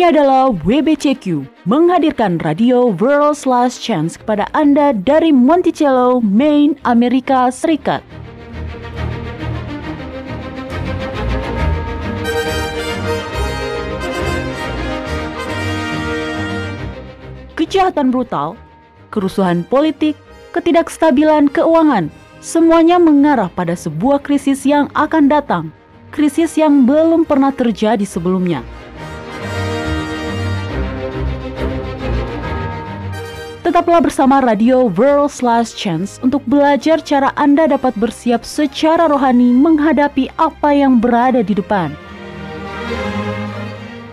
Ini adalah WBCQ, menghadirkan Radio World's Last Chance kepada Anda dari Monticello, Maine, Amerika Serikat. Kejahatan brutal, kerusuhan politik, ketidakstabilan keuangan, semuanya mengarah pada sebuah krisis yang akan datang, krisis yang belum pernah terjadi sebelumnya. Tetaplah bersama Radio World's Last Chance untuk belajar cara Anda dapat bersiap secara rohani menghadapi apa yang berada di depan.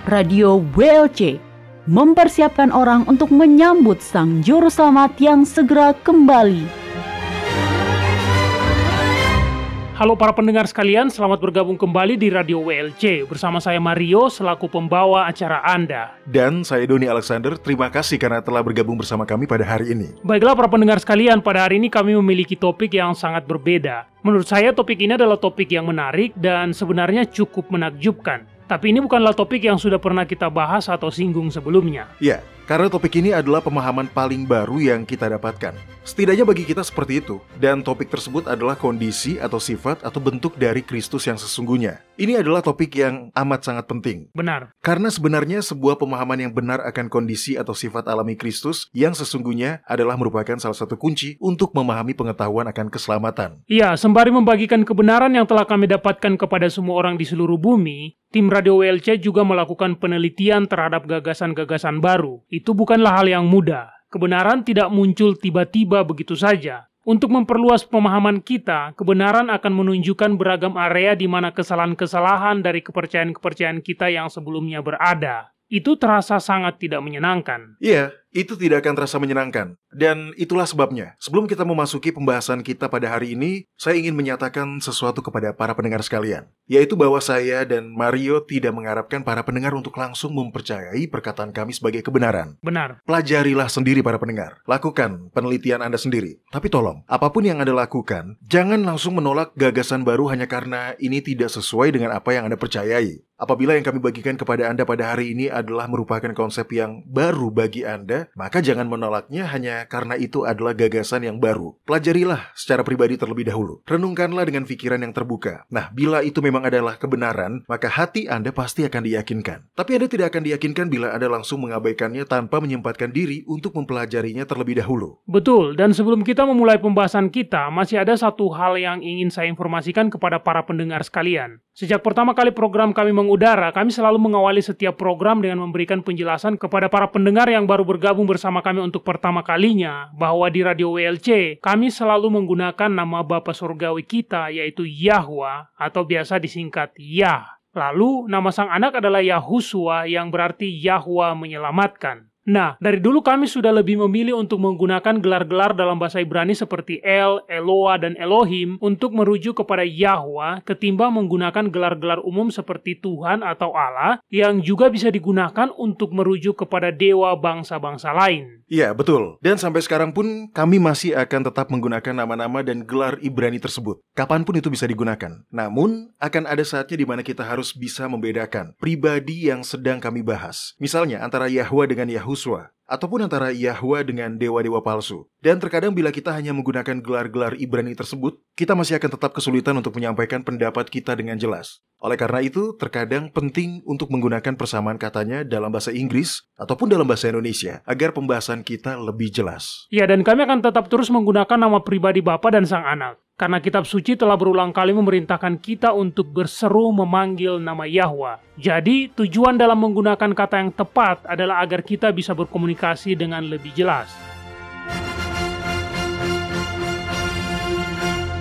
Radio WLC mempersiapkan orang untuk menyambut Sang Juru Selamat yang segera kembali. Halo para pendengar sekalian, selamat bergabung kembali di Radio WLC. Bersama saya Mario selaku pembawa acara Anda. Dan saya Doni Alexander, terima kasih karena telah bergabung bersama kami pada hari ini. Baiklah para pendengar sekalian, pada hari ini kami memiliki topik yang sangat berbeda. Menurut saya topik ini adalah topik yang menarik dan sebenarnya cukup menakjubkan. Tapi ini bukanlah topik yang sudah pernah kita bahas atau singgung sebelumnya. Ya, karena topik ini adalah pemahaman paling baru yang kita dapatkan. Setidaknya bagi kita seperti itu. Dan topik tersebut adalah kondisi atau sifat atau bentuk dari Kristus yang sesungguhnya. Ini adalah topik yang amat sangat penting. Benar. Karena sebenarnya sebuah pemahaman yang benar akan kondisi atau sifat alami Kristus yang sesungguhnya adalah merupakan salah satu kunci untuk memahami pengetahuan akan keselamatan. Ya, sembari membagikan kebenaran yang telah kami dapatkan kepada semua orang di seluruh bumi, tim Radio WLC juga melakukan penelitian terhadap gagasan-gagasan baru. Itu bukanlah hal yang mudah. Kebenaran tidak muncul tiba-tiba begitu saja. Untuk memperluas pemahaman kita, kebenaran akan menunjukkan beragam area di mana kesalahan-kesalahan dari kepercayaan-kepercayaan kita yang sebelumnya berada. Itu terasa sangat tidak menyenangkan. Iya, itu tidak akan terasa menyenangkan. Dan itulah sebabnya, sebelum kita memasuki pembahasan kita pada hari ini, saya ingin menyatakan sesuatu kepada para pendengar sekalian. Yaitu bahwa saya dan Mario tidak mengharapkan para pendengar untuk langsung mempercayai perkataan kami sebagai kebenaran. Benar. Pelajarilah sendiri para pendengar. Lakukan penelitian Anda sendiri. Tapi tolong, apapun yang Anda lakukan, jangan langsung menolak gagasan baru hanya karena ini tidak sesuai dengan apa yang Anda percayai. Apabila yang kami bagikan kepada Anda pada hari ini adalah merupakan konsep yang baru bagi Anda, maka jangan menolaknya hanya karena itu adalah gagasan yang baru. Pelajarilah secara pribadi terlebih dahulu. Renungkanlah dengan pikiran yang terbuka. Nah, bila itu memang adalah kebenaran, maka hati Anda pasti akan diyakinkan. Tapi Anda tidak akan diyakinkan bila Anda langsung mengabaikannya tanpa menyempatkan diri untuk mempelajarinya terlebih dahulu. Betul, dan sebelum kita memulai pembahasan kita, masih ada satu hal yang ingin saya informasikan kepada para pendengar sekalian. Sejak pertama kali program kami mengudara, kami selalu mengawali setiap program dengan memberikan penjelasan kepada para pendengar yang baru bergabung bersama kami untuk pertama kalinya, bahwa di Radio WLC, kami selalu menggunakan nama Bapa Surgawi kita, yaitu Yahwa, atau biasa disingkat Yah. Lalu, nama sang anak adalah Yahusua, yang berarti Yahwa menyelamatkan. Nah, dari dulu kami sudah lebih memilih untuk menggunakan gelar-gelar dalam bahasa Ibrani seperti El, Eloah, dan Elohim untuk merujuk kepada Yahwa ketimbang menggunakan gelar-gelar umum seperti Tuhan atau Allah yang juga bisa digunakan untuk merujuk kepada dewa bangsa-bangsa lain. Iya, betul. Dan sampai sekarang pun kami masih akan tetap menggunakan nama-nama dan gelar Ibrani tersebut. Kapanpun itu bisa digunakan. Namun, akan ada saatnya di mana kita harus bisa membedakan pribadi yang sedang kami bahas. Misalnya, antara Yahwa dengan Yahusua, ataupun antara Yahwa dengan dewa-dewa palsu. Dan terkadang bila kita hanya menggunakan gelar-gelar Ibrani tersebut, kita masih akan tetap kesulitan untuk menyampaikan pendapat kita dengan jelas. Oleh karena itu, terkadang penting untuk menggunakan persamaan katanya dalam bahasa Inggris ataupun dalam bahasa Indonesia, agar pembahasan kita lebih jelas. Ya, dan kami akan tetap terus menggunakan nama pribadi Bapa dan Sang Anak. Karena kitab suci telah berulang kali memerintahkan kita untuk berseru memanggil nama Yahwa. Jadi, tujuan dalam menggunakan kata yang tepat adalah agar kita bisa berkomunikasi dengan lebih jelas.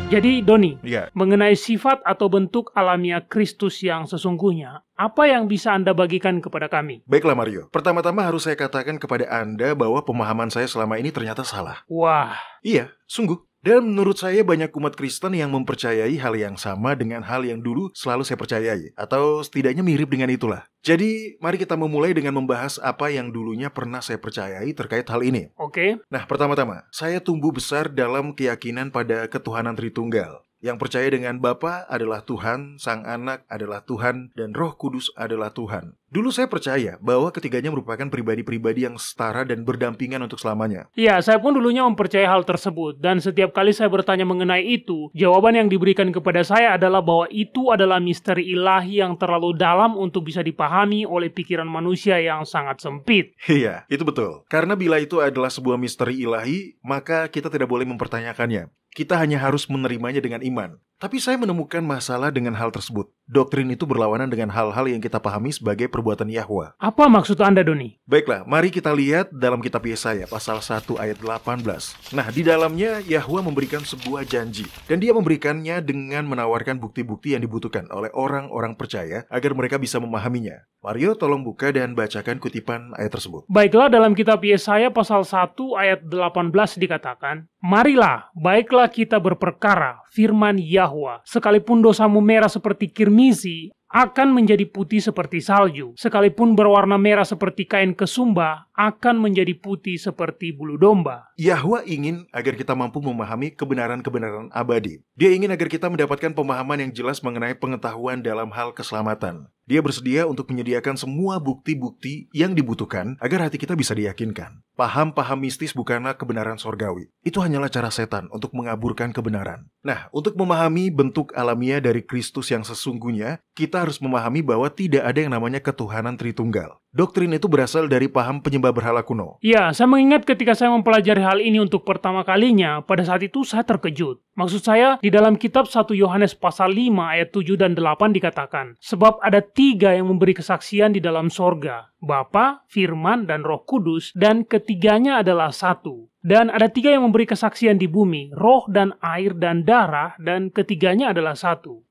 Jadi, Doni, mengenai sifat atau bentuk alamiah Kristus yang sesungguhnya, apa yang bisa Anda bagikan kepada kami? Baiklah Mario, pertama-tama harus saya katakan kepada Anda bahwa pemahaman saya selama ini ternyata salah. Wah. Iya, sungguh. Dan menurut saya banyak umat Kristen yang mempercayai hal yang sama dengan hal yang dulu selalu saya percayai. Atau setidaknya mirip dengan itulah. Jadi, mari kita memulai dengan membahas apa yang dulunya pernah saya percayai terkait hal ini. Oke. Nah, pertama-tama, saya tumbuh besar dalam keyakinan pada ketuhanan Tritunggal. yang percaya dengan Bapa adalah Tuhan, Sang Anak adalah Tuhan, dan Roh Kudus adalah Tuhan. Dulu saya percaya bahwa ketiganya merupakan pribadi-pribadi yang setara dan berdampingan untuk selamanya. Ya, saya pun dulunya mempercayai hal tersebut, dan setiap kali saya bertanya mengenai itu, jawaban yang diberikan kepada saya adalah bahwa itu adalah misteri ilahi yang terlalu dalam untuk bisa dipahami oleh pikiran manusia yang sangat sempit. Iya, itu betul. Karena bila itu adalah sebuah misteri ilahi, maka kita tidak boleh mempertanyakannya. Kita hanya harus menerimanya dengan iman. Tapi saya menemukan masalah dengan hal tersebut. Doktrin itu berlawanan dengan hal-hal yang kita pahami sebagai perbuatan Yahwa. Apa maksud Anda, Doni? Baiklah, mari kita lihat dalam kitab Yesaya pasal 1 ayat 18. Nah, di dalamnya Yahwa memberikan sebuah janji. Dan dia memberikannya dengan menawarkan bukti-bukti yang dibutuhkan oleh orang-orang percaya agar mereka bisa memahaminya. Mario, tolong buka dan bacakan kutipan ayat tersebut. Baiklah, dalam kitab Yesaya pasal 1 ayat 18 dikatakan, "Marilah, baiklah kita berperkara, firman Yahwa, sekalipun dosamu merah seperti kirmizi, akan menjadi putih seperti salju. Sekalipun berwarna merah seperti kain kesumba, akan menjadi putih seperti bulu domba." Yahwa ingin agar kita mampu memahami kebenaran-kebenaran abadi. Dia ingin agar kita mendapatkan pemahaman yang jelas mengenai pengetahuan dalam hal keselamatan. Dia bersedia untuk menyediakan semua bukti-bukti yang dibutuhkan agar hati kita bisa diyakinkan. Paham-paham mistis bukanlah kebenaran sorgawi. Itu hanyalah cara setan untuk mengaburkan kebenaran. Nah, untuk memahami bentuk alamiah dari Kristus yang sesungguhnya, kita harus memahami bahwa tidak ada yang namanya ketuhanan Tritunggal. Doktrin itu berasal dari paham penyembah berhala kuno. Ya, saya mengingat ketika saya mempelajari hal ini untuk pertama kalinya, pada saat itu saya terkejut. Maksud saya, di dalam kitab 1 Yohanes pasal 5 ayat 7 dan 8 dikatakan, "Sebab ada 3 yang memberi kesaksian di dalam sorga, Bapa, Firman, dan Roh Kudus, dan ketiganya adalah satu. Dan ada 3 yang memberi kesaksian di bumi, roh dan air dan darah, dan ketiganya adalah satu."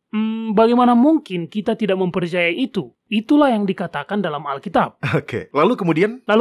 Bagaimana mungkin kita tidak mempercayai itu? Itulah yang dikatakan dalam Alkitab. Oke, lalu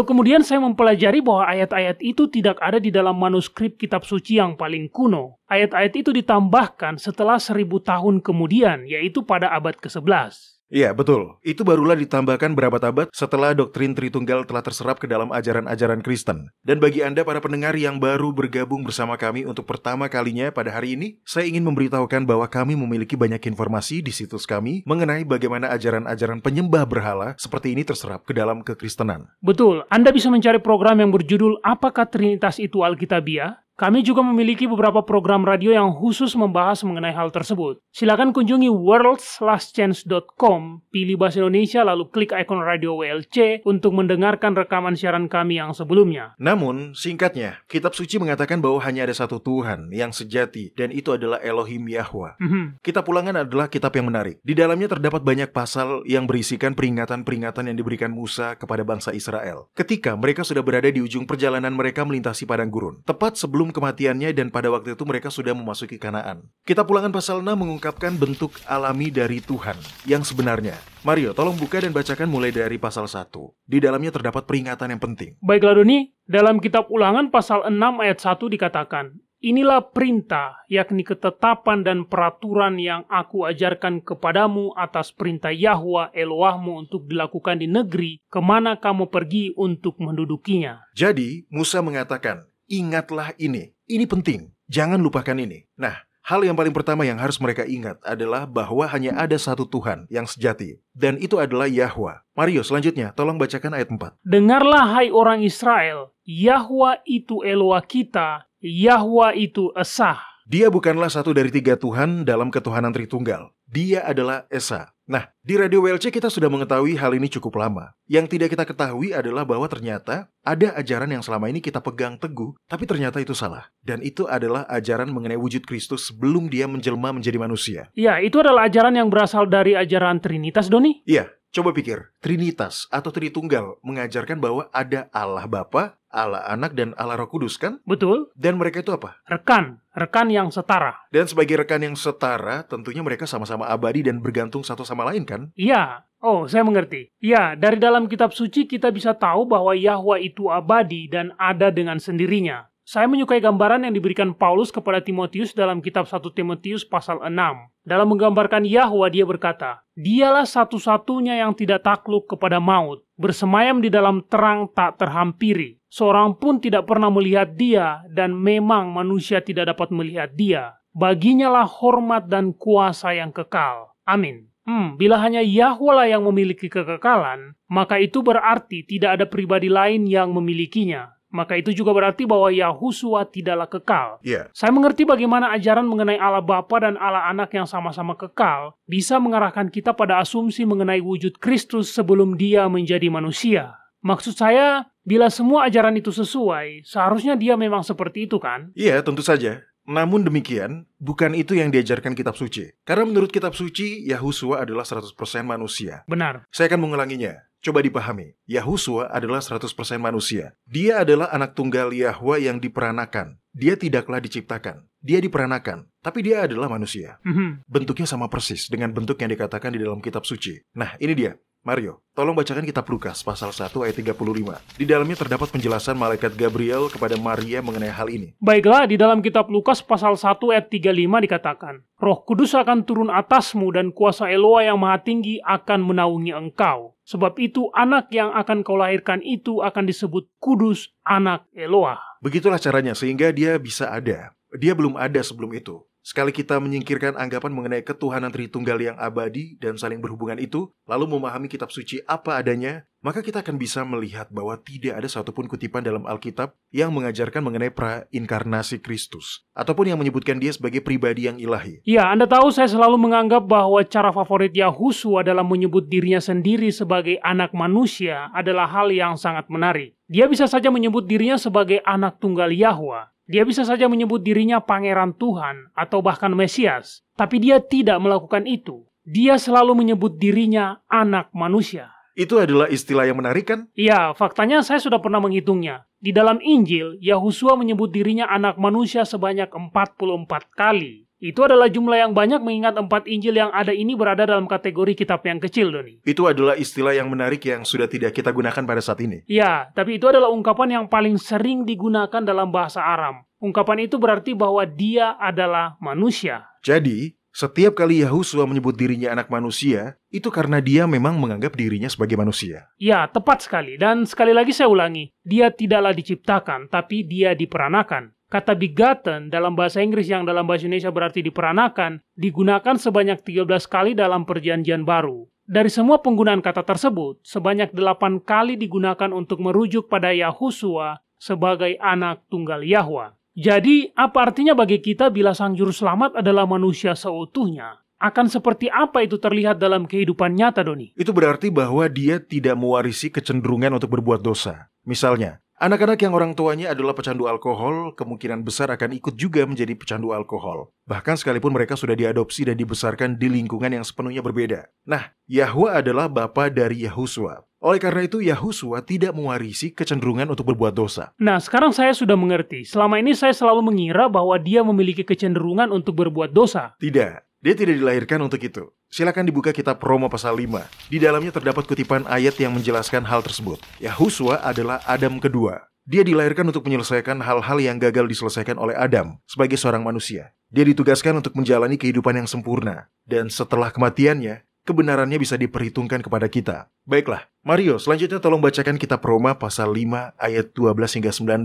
kemudian saya mempelajari bahwa ayat-ayat itu tidak ada di dalam manuskrip kitab suci yang paling kuno. Ayat-ayat itu ditambahkan setelah 1000 tahun kemudian, yaitu pada abad ke-11. Iya, betul. Itu barulah ditambahkan berabad-abad setelah doktrin Tritunggal telah terserap ke dalam ajaran-ajaran Kristen. Dan bagi Anda para pendengar yang baru bergabung bersama kami untuk pertama kalinya pada hari ini, saya ingin memberitahukan bahwa kami memiliki banyak informasi di situs kami mengenai bagaimana ajaran-ajaran penyembah berhala seperti ini terserap ke dalam kekristenan. Betul, Anda bisa mencari program yang berjudul "Apakah Trinitas Itu Alkitabiah?" Kami juga memiliki beberapa program radio yang khusus membahas mengenai hal tersebut. Silakan kunjungi worldslastchance.com, pilih bahasa Indonesia lalu klik ikon radio WLC untuk mendengarkan rekaman siaran kami yang sebelumnya. Namun, singkatnya, kitab suci mengatakan bahwa hanya ada satu Tuhan yang sejati, dan itu adalah Elohim Yahwa. Kitab Ulangan adalah kitab yang menarik. Di dalamnya terdapat banyak pasal yang berisikan peringatan-peringatan yang diberikan Musa kepada bangsa Israel. Ketika mereka sudah berada di ujung perjalanan mereka melintasi padang gurun, tepat sebelum kematiannya, dan pada waktu itu mereka sudah memasuki Kanaan. Kitab Ulangan pasal 6 mengungkapkan bentuk alami dari Tuhan yang sebenarnya. Mario, tolong buka dan bacakan mulai dari pasal 1. Di dalamnya terdapat peringatan yang penting. Baiklah Doni, dalam kitab Ulangan pasal 6 ayat 1 dikatakan, "Inilah perintah, yakni ketetapan dan peraturan yang aku ajarkan kepadamu atas perintah Yahwa Elohmu untuk dilakukan di negeri kemana kamu pergi untuk mendudukinya." Jadi, Musa mengatakan, ingatlah ini penting, jangan lupakan ini. Nah, hal yang paling pertama yang harus mereka ingat adalah bahwa hanya ada satu Tuhan yang sejati, dan itu adalah Yahwa. Mario, selanjutnya, tolong bacakan ayat 4. "Dengarlah hai orang Israel, Yahwa itu Eloah kita, Yahwa itu Esa." Dia bukanlah satu dari 3 Tuhan dalam ketuhanan Tritunggal. Dia adalah Esa. Nah, di Radio WLC kita sudah mengetahui hal ini cukup lama. Yang tidak kita ketahui adalah bahwa ternyata ada ajaran yang selama ini kita pegang teguh, tapi ternyata itu salah. Dan itu adalah ajaran mengenai wujud Kristus sebelum dia menjelma menjadi manusia. Ya, itu adalah ajaran yang berasal dari ajaran Trinitas, Doni. Iya, coba pikir, Trinitas atau Tritunggal mengajarkan bahwa ada Allah Bapa, Allah Anak, dan Allah Roh Kudus, kan? Betul. Dan mereka itu apa? Rekan yang setara. Dan sebagai rekan yang setara, tentunya mereka sama-sama abadi dan bergantung satu sama lain, kan? Iya. Oh, saya mengerti. Ya, dari dalam kitab suci kita bisa tahu bahwa Yahwa itu abadi dan ada dengan sendirinya. Saya menyukai gambaran yang diberikan Paulus kepada Timotius dalam kitab 1 Timotius pasal 6. Dalam menggambarkan Yahwa, dia berkata, "Dialah satu-satunya yang tidak takluk kepada maut, bersemayam di dalam terang tak terhampiri. Seorang pun tidak pernah melihat dia, dan memang manusia tidak dapat melihat dia. baginya lah hormat dan kuasa yang kekal. Amin. Bila hanya Yahwa lah yang memiliki kekekalan, maka itu berarti tidak ada pribadi lain yang memilikinya. Maka itu juga berarti bahwa Yahusua tidaklah kekal. Saya mengerti bagaimana ajaran mengenai Allah Bapa dan Allah Anak yang sama-sama kekal bisa mengarahkan kita pada asumsi mengenai wujud Kristus sebelum Dia menjadi manusia. Maksud saya, bila semua ajaran itu sesuai, seharusnya Dia memang seperti itu kan? Iya, tentu saja. Namun demikian, bukan itu yang diajarkan kitab suci. Karena menurut kitab suci, Yahusua adalah 100% manusia. Benar. Saya akan mengulanginya. Coba dipahami. Yahusua adalah 100% manusia. Dia adalah anak tunggal Yahwa yang diperanakan. Dia tidaklah diciptakan. Dia diperanakan. Tapi dia adalah manusia. Bentuknya sama persis dengan bentuk yang dikatakan di dalam kitab suci. Nah, ini dia. Mario, tolong bacakan kitab Lukas pasal 1 ayat 35. Di dalamnya terdapat penjelasan malaikat Gabriel kepada Maria mengenai hal ini. Baiklah, di dalam kitab Lukas pasal 1 ayat 35 dikatakan, Roh Kudus akan turun atasmu dan kuasa Eloa yang maha tinggi akan menaungi engkau. Sebab itu anak yang akan kau lahirkan itu akan disebut Kudus, anak Eloa. Begitulah caranya sehingga dia bisa ada. Dia belum ada sebelum itu. Sekali kita menyingkirkan anggapan mengenai ketuhanan Tritunggal yang abadi dan saling berhubungan itu, lalu memahami kitab suci apa adanya, maka kita akan bisa melihat bahwa tidak ada satupun kutipan dalam Alkitab yang mengajarkan mengenai prainkarnasi Kristus, ataupun yang menyebutkan dia sebagai pribadi yang ilahi. Ya, Anda tahu saya selalu menganggap bahwa cara favorit Yahusua dalam menyebut dirinya sendiri sebagai anak manusia adalah hal yang sangat menarik. Dia bisa saja menyebut dirinya sebagai anak tunggal Yahwa. Dia bisa saja menyebut dirinya Pangeran Tuhan atau bahkan Mesias. Tapi dia tidak melakukan itu. Dia selalu menyebut dirinya anak manusia. Itu adalah istilah yang menarik kan? Ya, faktanya saya sudah pernah menghitungnya. Di dalam Injil, Yahusua menyebut dirinya anak manusia sebanyak 44 kali. Itu adalah jumlah yang banyak mengingat 4 Injil yang ada ini berada dalam kategori kitab yang kecil, Doni. Itu adalah istilah yang menarik yang sudah tidak kita gunakan pada saat ini. Ya, tapi itu adalah ungkapan yang paling sering digunakan dalam bahasa Aram. Ungkapan itu berarti bahwa dia adalah manusia. Jadi, setiap kali Yahusua menyebut dirinya anak manusia, itu karena dia memang menganggap dirinya sebagai manusia. Ya, tepat sekali. Dan sekali lagi saya ulangi, dia tidaklah diciptakan, tapi dia diperanakan. Kata begotten dalam bahasa Inggris yang dalam bahasa Indonesia berarti diperanakan, digunakan sebanyak 13 kali dalam Perjanjian Baru. Dari semua penggunaan kata tersebut, sebanyak 8 kali digunakan untuk merujuk pada Yahusua sebagai anak tunggal Yahwa. Jadi, apa artinya bagi kita bila Sang Juru Selamat adalah manusia seutuhnya? Akan seperti apa itu terlihat dalam kehidupan nyata, Doni? Itu berarti bahwa dia tidak mewarisi kecenderungan untuk berbuat dosa. Misalnya, anak-anak yang orang tuanya adalah pecandu alkohol, kemungkinan besar akan ikut juga menjadi pecandu alkohol. Bahkan sekalipun mereka sudah diadopsi dan dibesarkan di lingkungan yang sepenuhnya berbeda. Nah, Yahwa adalah bapa dari Yahusua. Oleh karena itu, Yahusua tidak mewarisi kecenderungan untuk berbuat dosa. Nah, sekarang saya sudah mengerti. Selama ini saya selalu mengira bahwa dia memiliki kecenderungan untuk berbuat dosa. Tidak. Dia tidak dilahirkan untuk itu. Silakan dibuka kitab Roma pasal 5. Di dalamnya terdapat kutipan ayat yang menjelaskan hal tersebut. Yahusua adalah Adam kedua. Dia dilahirkan untuk menyelesaikan hal-hal yang gagal diselesaikan oleh Adam sebagai seorang manusia. Dia ditugaskan untuk menjalani kehidupan yang sempurna. Dan setelah kematiannya, kebenarannya bisa diperhitungkan kepada kita. Baiklah, Mario, selanjutnya tolong bacakan kitab Roma pasal 5 ayat 12 hingga 19.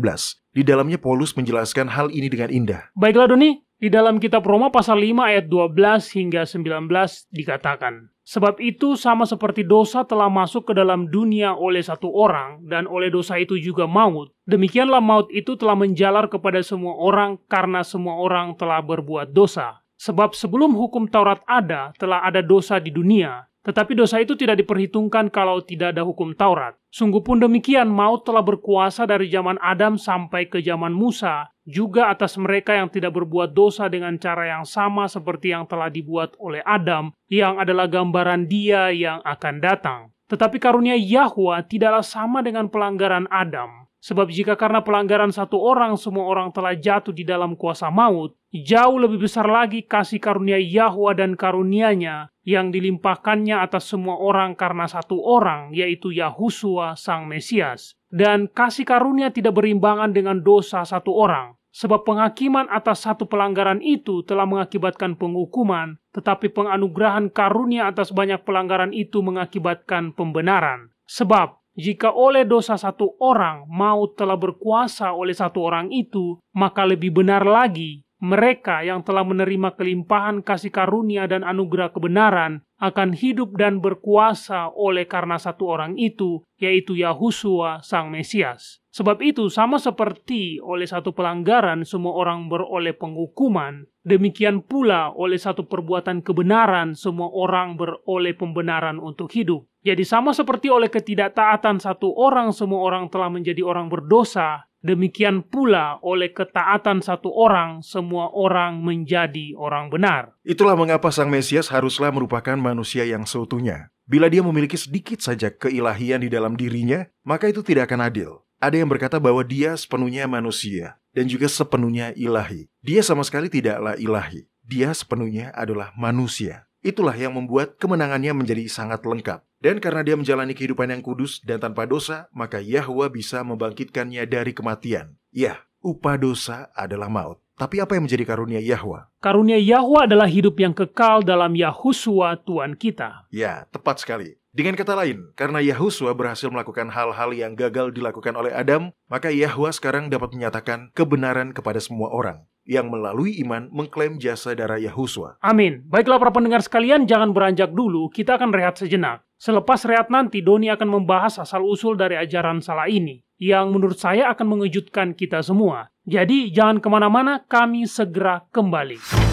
Di dalamnya Paulus menjelaskan hal ini dengan indah. Baiklah, Doni. Di dalam kitab Roma pasal 5 ayat 12 hingga 19 dikatakan, sebab itu sama seperti dosa telah masuk ke dalam dunia oleh satu orang, dan oleh dosa itu juga maut. Demikianlah maut itu telah menjalar kepada semua orang karena semua orang telah berbuat dosa. Sebab sebelum hukum Taurat ada, telah ada dosa di dunia. Tetapi dosa itu tidak diperhitungkan kalau tidak ada hukum Taurat. Sungguh pun demikian, maut telah berkuasa dari zaman Adam sampai ke zaman Musa, juga atas mereka yang tidak berbuat dosa dengan cara yang sama seperti yang telah dibuat oleh Adam, yang adalah gambaran Dia yang akan datang. Tetapi karunia Yahwa tidaklah sama dengan pelanggaran Adam. Sebab jika karena pelanggaran satu orang semua orang telah jatuh di dalam kuasa maut, jauh lebih besar lagi kasih karunia Yahwa dan karunia-Nya yang dilimpahkannya atas semua orang karena satu orang, yaitu Yahusua Sang Mesias. Dan kasih karunia tidak berimbangan dengan dosa satu orang. Sebab penghakiman atas satu pelanggaran itu telah mengakibatkan penghukuman, tetapi penganugerahan karunia atas banyak pelanggaran itu mengakibatkan pembenaran. Sebab jika oleh dosa satu orang maut telah berkuasa oleh satu orang itu, maka lebih benar lagi, mereka yang telah menerima kelimpahan kasih karunia dan anugerah kebenaran akan hidup dan berkuasa oleh karena satu orang itu, yaitu Yahusua Sang Mesias. Sebab itu, sama seperti oleh satu pelanggaran semua orang beroleh penghukuman, demikian pula oleh satu perbuatan kebenaran semua orang beroleh pembenaran untuk hidup. Jadi sama seperti oleh ketidaktaatan satu orang semua orang telah menjadi orang berdosa, demikian pula oleh ketaatan satu orang semua orang menjadi orang benar. Itulah mengapa Sang Mesias haruslah merupakan manusia yang seutuhnya. Bila dia memiliki sedikit saja keilahian di dalam dirinya, maka itu tidak akan adil. Ada yang berkata bahwa dia sepenuhnya manusia dan juga sepenuhnya ilahi. Dia sama sekali tidaklah ilahi. Dia sepenuhnya adalah manusia. Itulah yang membuat kemenangannya menjadi sangat lengkap. Dan karena dia menjalani kehidupan yang kudus dan tanpa dosa, maka Yahwa bisa membangkitkannya dari kematian. Ya, upah dosa adalah maut. Tapi apa yang menjadi karunia Yahwa? Karunia Yahwa adalah hidup yang kekal dalam Yahusua Tuhan kita. Ya, tepat sekali. Dengan kata lain, karena Yahusua berhasil melakukan hal-hal yang gagal dilakukan oleh Adam, maka Yahwa sekarang dapat menyatakan kebenaran kepada semua orang yang melalui iman mengklaim jasa darah Yahusua. Amin. Baiklah para pendengar sekalian, jangan beranjak dulu, kita akan rehat sejenak. Selepas rehat nanti, Doni akan membahas asal-usul dari ajaran salah ini, yang menurut saya akan mengejutkan kita semua. Jadi, jangan kemana-mana, kami segera kembali.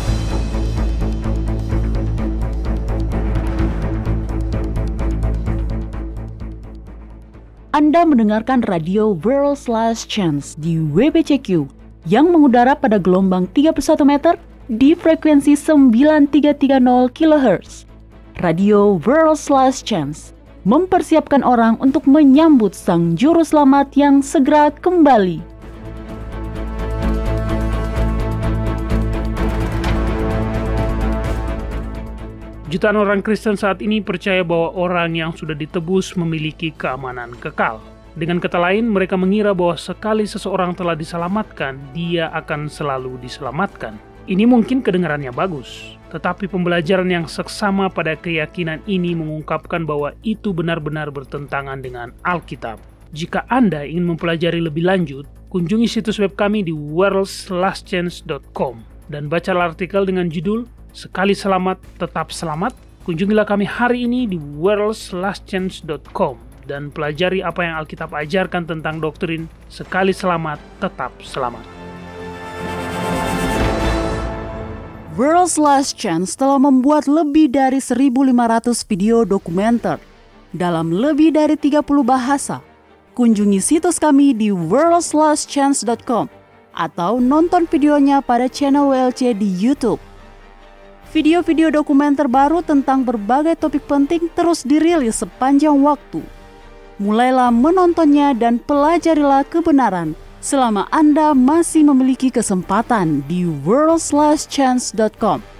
Anda mendengarkan radio World's Last Chance di WBCQ yang mengudara pada gelombang 31 meter di frekuensi 9330 kHz. Radio World's Last Chance mempersiapkan orang untuk menyambut Sang Juru Selamat yang segera kembali. Jutaan orang Kristen saat ini percaya bahwa orang yang sudah ditebus memiliki keamanan kekal. Dengan kata lain, mereka mengira bahwa sekali seseorang telah diselamatkan, dia akan selalu diselamatkan. Ini mungkin kedengarannya bagus, tetapi pembelajaran yang seksama pada keyakinan ini mengungkapkan bahwa itu benar-benar bertentangan dengan Alkitab. Jika Anda ingin mempelajari lebih lanjut, kunjungi situs web kami di worldslastchance.com dan bacalah artikel dengan judul Sekali selamat, tetap selamat. Kunjungilah kami hari ini di worldslastchance.com dan pelajari apa yang Alkitab ajarkan tentang doktrin sekali selamat, tetap selamat. World's Last Chance telah membuat lebih dari 1.500 video dokumenter dalam lebih dari 30 bahasa. Kunjungi situs kami di worldslastchance.com atau nonton videonya pada channel WLC di YouTube. Video-video dokumenter baru tentang berbagai topik penting terus dirilis sepanjang waktu. Mulailah menontonnya dan pelajarilah kebenaran selama Anda masih memiliki kesempatan di worldslastchance.com.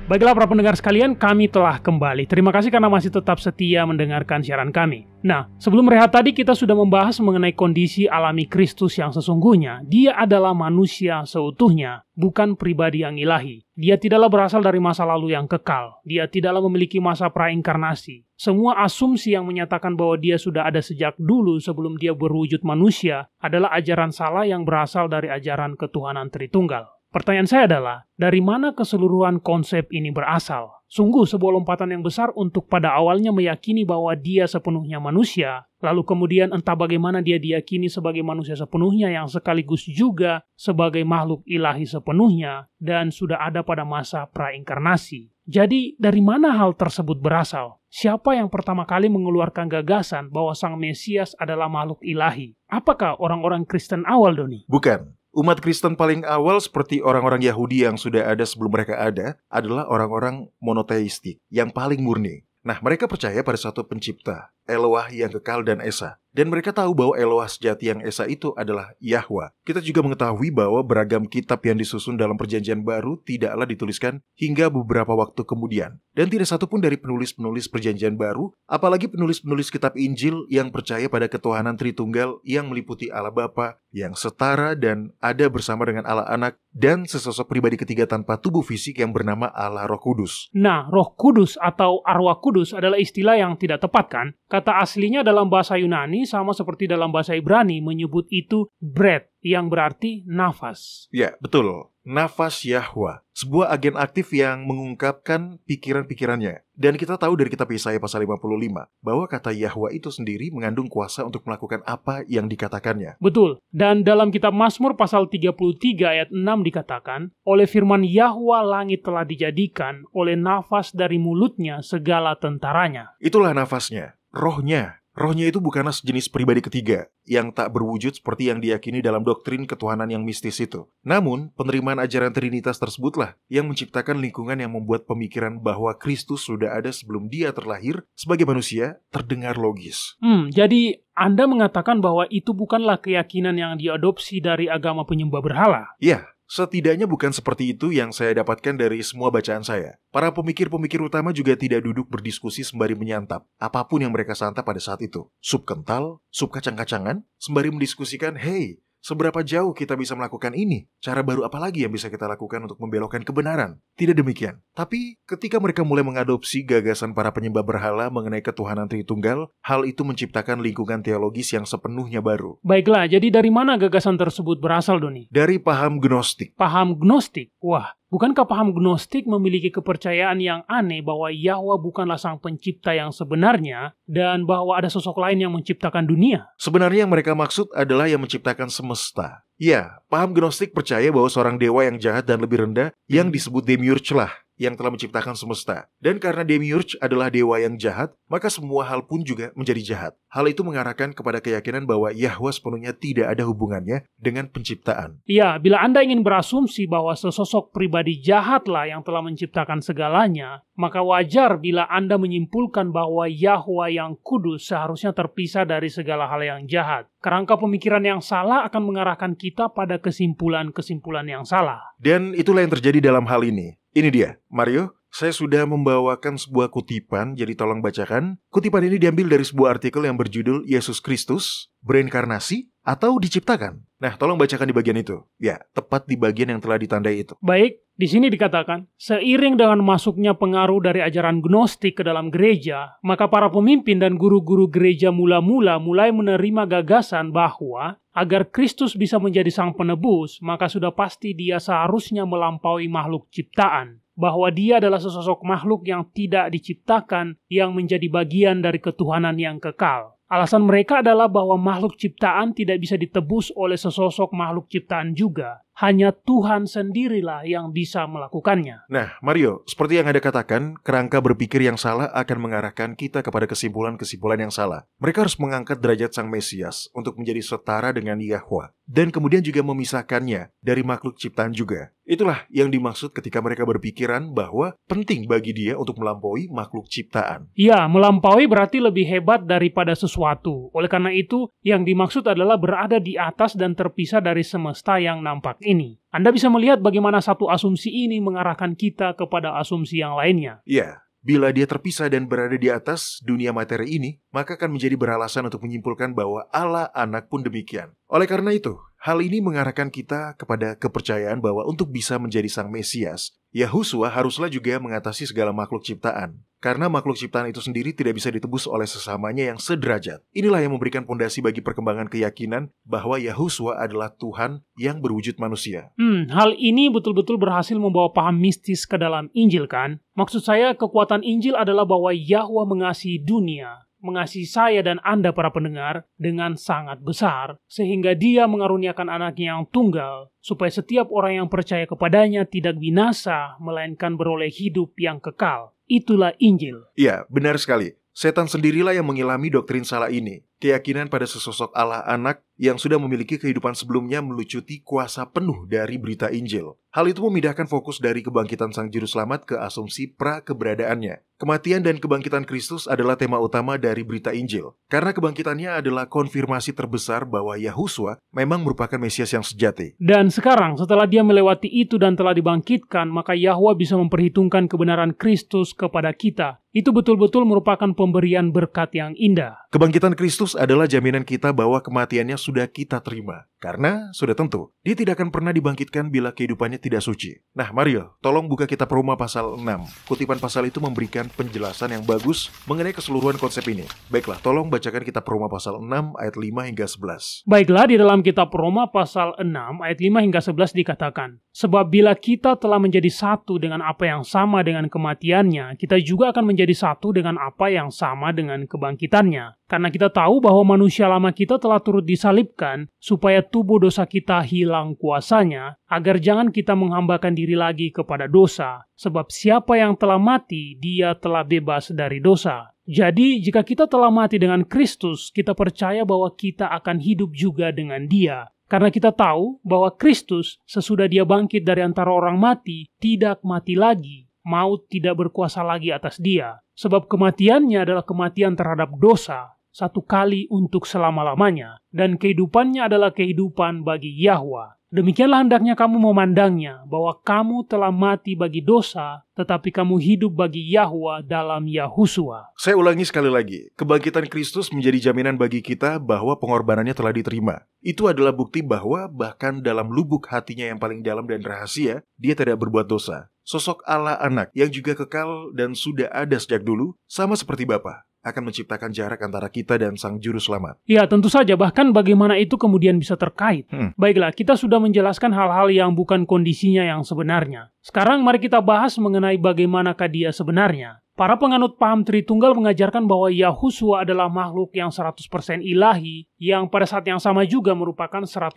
Baiklah para pendengar sekalian, kami telah kembali. Terima kasih karena masih tetap setia mendengarkan siaran kami. Nah, sebelum rehat tadi kita sudah membahas mengenai kondisi alami Kristus yang sesungguhnya. Dia adalah manusia seutuhnya, bukan pribadi yang ilahi. Dia tidaklah berasal dari masa lalu yang kekal. Dia tidaklah memiliki masa prainkarnasi. Semua asumsi yang menyatakan bahwa dia sudah ada sejak dulu sebelum dia berwujud manusia adalah ajaran salah yang berasal dari ajaran ketuhanan Tritunggal. Pertanyaan saya adalah, dari mana keseluruhan konsep ini berasal? Sungguh sebuah lompatan yang besar untuk pada awalnya meyakini bahwa dia sepenuhnya manusia, lalu kemudian entah bagaimana dia diyakini sebagai manusia sepenuhnya yang sekaligus juga sebagai makhluk ilahi sepenuhnya, dan sudah ada pada masa prainkarnasi. Jadi, dari mana hal tersebut berasal? Siapa yang pertama kali mengeluarkan gagasan bahwa Sang Mesias adalah makhluk ilahi? Apakah orang-orang Kristen awal, Doni? Bukan. Umat Kristen paling awal seperti orang-orang Yahudi yang sudah ada sebelum mereka ada adalah orang-orang monoteistik yang paling murni. Nah, mereka percaya pada satu pencipta, Eloah yang kekal dan esa. Dan mereka tahu bahwa Eloah sejati yang esa itu adalah Yahwa. Kita juga mengetahui bahwa beragam kitab yang disusun dalam Perjanjian Baru tidaklah dituliskan hingga beberapa waktu kemudian. Dan tidak satupun dari penulis-penulis Perjanjian Baru, apalagi penulis-penulis kitab Injil yang percaya pada ketuhanan Tritunggal yang meliputi Allah Bapa, yang setara dan ada bersama dengan Allah Anak, dan sesosok pribadi ketiga tanpa tubuh fisik yang bernama Allah Roh Kudus. Nah, Roh Kudus atau Arwah Kudus adalah istilah yang tidak tepat kan? Kata aslinya dalam bahasa Yunani sama seperti dalam bahasa Ibrani menyebut itu breath, yang berarti nafas. Ya, betul. Nafas Yahwa, sebuah agen aktif yang mengungkapkan pikiran-pikirannya. Dan kita tahu dari kitab Yesaya pasal 55 bahwa kata Yahwa itu sendiri mengandung kuasa untuk melakukan apa yang dikatakannya. Betul. Dan dalam kitab Mazmur pasal 33 ayat 6 dikatakan, oleh firman Yahwa langit telah dijadikan, oleh nafas dari mulutnya segala tentaranya. Itulah nafasnya, rohnya. Rohnya itu bukanlah sejenis pribadi ketiga yang tak berwujud seperti yang diyakini dalam doktrin ketuhanan yang mistis itu. Namun, penerimaan ajaran Trinitas tersebutlah yang menciptakan lingkungan yang membuat pemikiran bahwa Kristus sudah ada sebelum dia terlahir sebagai manusia terdengar logis. Jadi Anda mengatakan bahwa itu bukanlah keyakinan yang diadopsi dari agama penyembah berhala? Ya. Setidaknya bukan seperti itu yang saya dapatkan dari semua bacaan saya. Para pemikir-pemikir utama juga tidak duduk berdiskusi sembari menyantap apapun yang mereka santap pada saat itu. Sup kental, sup kacang-kacangan, sembari mendiskusikan, hey, seberapa jauh kita bisa melakukan ini? Cara baru apa lagi yang bisa kita lakukan untuk membelokkan kebenaran? Tidak demikian. Tapi ketika mereka mulai mengadopsi gagasan para penyembah berhala mengenai ketuhanan Tritunggal, hal itu menciptakan lingkungan teologis yang sepenuhnya baru. Baiklah, jadi dari mana gagasan tersebut berasal, Doni? Dari paham Gnostik. Paham Gnostik? Wah, bukankah paham Gnostik memiliki kepercayaan yang aneh bahwa Yahwa bukanlah sang pencipta yang sebenarnya dan bahwa ada sosok lain yang menciptakan dunia? Sebenarnya yang mereka maksud adalah yang menciptakan semesta. Ya, paham Gnostik percaya bahwa seorang dewa yang jahat dan lebih rendah yang disebut Demiurge lah yang telah menciptakan semesta. Dan karena Demiurge adalah dewa yang jahat, maka semua hal pun juga menjadi jahat. Hal itu mengarahkan kepada keyakinan bahwa Yahwa sepenuhnya tidak ada hubungannya dengan penciptaan. Ya, bila Anda ingin berasumsi bahwa sesosok pribadi jahatlah yang telah menciptakan segalanya, maka wajar bila Anda menyimpulkan bahwa Yahwa yang kudus seharusnya terpisah dari segala hal yang jahat. Kerangka pemikiran yang salah akan mengarahkan kita pada kesimpulan-kesimpulan yang salah. Dan itulah yang terjadi dalam hal ini. Ini dia, Mario, saya sudah membawakan sebuah kutipan, jadi tolong bacakan. Kutipan ini diambil dari sebuah artikel yang berjudul Yesus Kristus, Berinkarnasi, atau Diciptakan. Nah, tolong bacakan di bagian itu. Ya, tepat di bagian yang telah ditandai itu. Baik, di sini dikatakan, seiring dengan masuknya pengaruh dari ajaran Gnostik ke dalam gereja, maka para pemimpin dan guru-guru gereja mula-mula mulai menerima gagasan bahwa agar Kristus bisa menjadi sang penebus, maka sudah pasti dia seharusnya melampaui makhluk ciptaan. Bahwa dia adalah sesosok makhluk yang tidak diciptakan, yang menjadi bagian dari ketuhanan yang kekal. Alasan mereka adalah bahwa makhluk ciptaan tidak bisa ditebus oleh sesosok makhluk ciptaan juga. Hanya Tuhan sendirilah yang bisa melakukannya. Nah, Mario, seperti yang Anda katakan, kerangka berpikir yang salah akan mengarahkan kita kepada kesimpulan-kesimpulan yang salah. Mereka harus mengangkat derajat Sang Mesias untuk menjadi setara dengan Yahwa, dan kemudian juga memisahkannya dari makhluk ciptaan juga. Itulah yang dimaksud ketika mereka berpikiran bahwa penting bagi dia untuk melampaui makhluk ciptaan. Ya, melampaui berarti lebih hebat daripada sesuatu. Oleh karena itu, yang dimaksud adalah berada di atas dan terpisah dari semesta yang nampak ini. Anda bisa melihat bagaimana satu asumsi ini mengarahkan kita kepada asumsi yang lainnya. Ya, bila dia terpisah dan berada di atas dunia materi ini, maka akan menjadi beralasan untuk menyimpulkan bahwa Allah Anak pun demikian. Oleh karena itu, hal ini mengarahkan kita kepada kepercayaan bahwa untuk bisa menjadi Sang Mesias, Yahusua haruslah juga mengatasi segala makhluk ciptaan. Karena makhluk ciptaan itu sendiri tidak bisa ditebus oleh sesamanya yang sederajat. Inilah yang memberikan pondasi bagi perkembangan keyakinan bahwa Yahusua adalah Tuhan yang berwujud manusia. Hal ini betul-betul berhasil membawa paham mistis ke dalam Injil kan? Maksud saya, kekuatan Injil adalah bahwa Yahwa mengasihi dunia, mengasihi saya dan Anda para pendengar dengan sangat besar, sehingga dia mengaruniakan anaknya yang tunggal, supaya setiap orang yang percaya kepadanya tidak binasa, melainkan beroleh hidup yang kekal. Itulah Injil. Ya, benar sekali. Setan sendirilah yang mengilhami doktrin salah ini. keyakinan pada sesosok Allah anak yang sudah memiliki kehidupan sebelumnya melucuti kuasa penuh dari berita Injil. Hal itu memindahkan fokus dari kebangkitan Sang Juru Selamat ke asumsi pra-keberadaannya. Kematian dan kebangkitan Kristus adalah tema utama dari berita Injil, karena kebangkitannya adalah konfirmasi terbesar bahwa Yahusua memang merupakan Mesias yang sejati. Dan sekarang, setelah dia melewati itu dan telah dibangkitkan, maka Yahwa bisa memperhitungkan kebenaran Kristus kepada kita. Itu betul-betul merupakan pemberian berkat yang indah. Kebangkitan Kristus adalah jaminan kita bahwa kematiannya sudah kita terima. Karena sudah tentu, dia tidak akan pernah dibangkitkan bila kehidupannya tidak suci. Nah, Mario, tolong buka kitab Roma pasal 6. Kutipan pasal itu memberikan penjelasan yang bagus mengenai keseluruhan konsep ini. Baiklah, tolong bacakan kitab Roma pasal 6 ayat 5 hingga 11. Baiklah, di dalam kitab Roma pasal 6 ayat 5 hingga 11 dikatakan, sebab bila kita telah menjadi satu dengan apa yang sama dengan kematiannya, kita juga akan menjadi satu dengan apa yang sama dengan kebangkitannya. Karena kita tahu bahwa manusia lama kita telah turut disalibkan, supaya tubuh dosa kita hilang kuasanya, agar jangan kita menghambakan diri lagi kepada dosa. Sebab siapa yang telah mati, dia telah bebas dari dosa. Jadi, jika kita telah mati dengan Kristus, kita percaya bahwa kita akan hidup juga dengan Dia. Karena kita tahu bahwa Kristus, sesudah Dia bangkit dari antara orang mati, tidak mati lagi. Maut tidak berkuasa lagi atas Dia. Sebab kematiannya adalah kematian terhadap dosa, satu kali untuk selama-lamanya, dan kehidupannya adalah kehidupan bagi Yahwa. Demikianlah hendaknya kamu memandangnya, bahwa kamu telah mati bagi dosa, tetapi kamu hidup bagi Yahwa dalam Yahusua. Saya ulangi sekali lagi, kebangkitan Kristus menjadi jaminan bagi kita bahwa pengorbanannya telah diterima. Itu adalah bukti bahwa bahkan dalam lubuk hatinya yang paling dalam dan rahasia, dia tidak berbuat dosa. Sosok Allah anak yang juga kekal dan sudah ada sejak dulu, sama seperti Bapa, akan menciptakan jarak antara kita dan Sang Juru Selamat. Ya, tentu saja. Bahkan bagaimana itu kemudian bisa terkait. Baiklah, kita sudah menjelaskan hal-hal yang bukan kondisinya yang sebenarnya. Sekarang mari kita bahas mengenai bagaimanakah dia sebenarnya. Para penganut paham Tritunggal mengajarkan bahwa Yahusua adalah makhluk yang 100% ilahi, yang pada saat yang sama juga merupakan 100%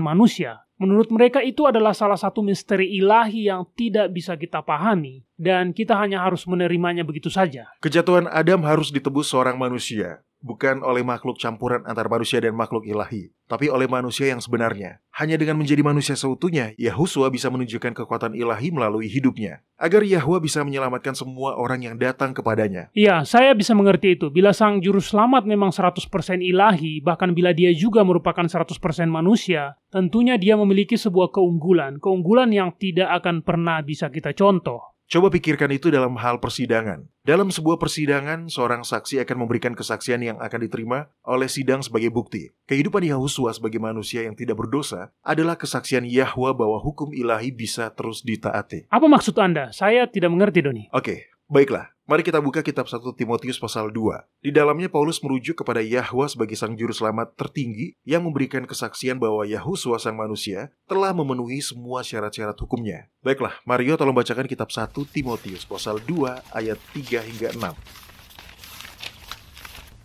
manusia. Menurut mereka itu adalah salah satu misteri ilahi yang tidak bisa kita pahami, dan kita hanya harus menerimanya begitu saja. Kejatuhan Adam harus ditebus seorang manusia, bukan oleh makhluk campuran antara manusia dan makhluk ilahi, tapi oleh manusia yang sebenarnya. Hanya dengan menjadi manusia seutuhnya, Yahusua bisa menunjukkan kekuatan ilahi melalui hidupnya, agar Yahwa bisa menyelamatkan semua orang yang datang kepadanya. Ya, saya bisa mengerti itu. Bila Sang Juru Selamat memang 100% ilahi, bahkan bila dia juga merupakan 100% manusia, tentunya dia memiliki sebuah keunggulan yang tidak akan pernah bisa kita contoh. Coba pikirkan itu dalam hal persidangan. Dalam sebuah persidangan, seorang saksi akan memberikan kesaksian yang akan diterima oleh sidang sebagai bukti. Kehidupan Yahusua sebagai manusia yang tidak berdosa adalah kesaksian Yahwa bahwa hukum ilahi bisa terus ditaati. Apa maksud Anda? Saya tidak mengerti, Doni. Oke, baiklah. Mari kita buka kitab 1 Timotius pasal 2. Di dalamnya Paulus merujuk kepada Yahwa sebagai Sang Juru Selamat tertinggi yang memberikan kesaksian bahwa Yahusua sang manusia telah memenuhi semua syarat-syarat hukumnya. Baiklah, Mario tolong bacakan kitab 1 Timotius pasal 2 ayat 3 hingga 6.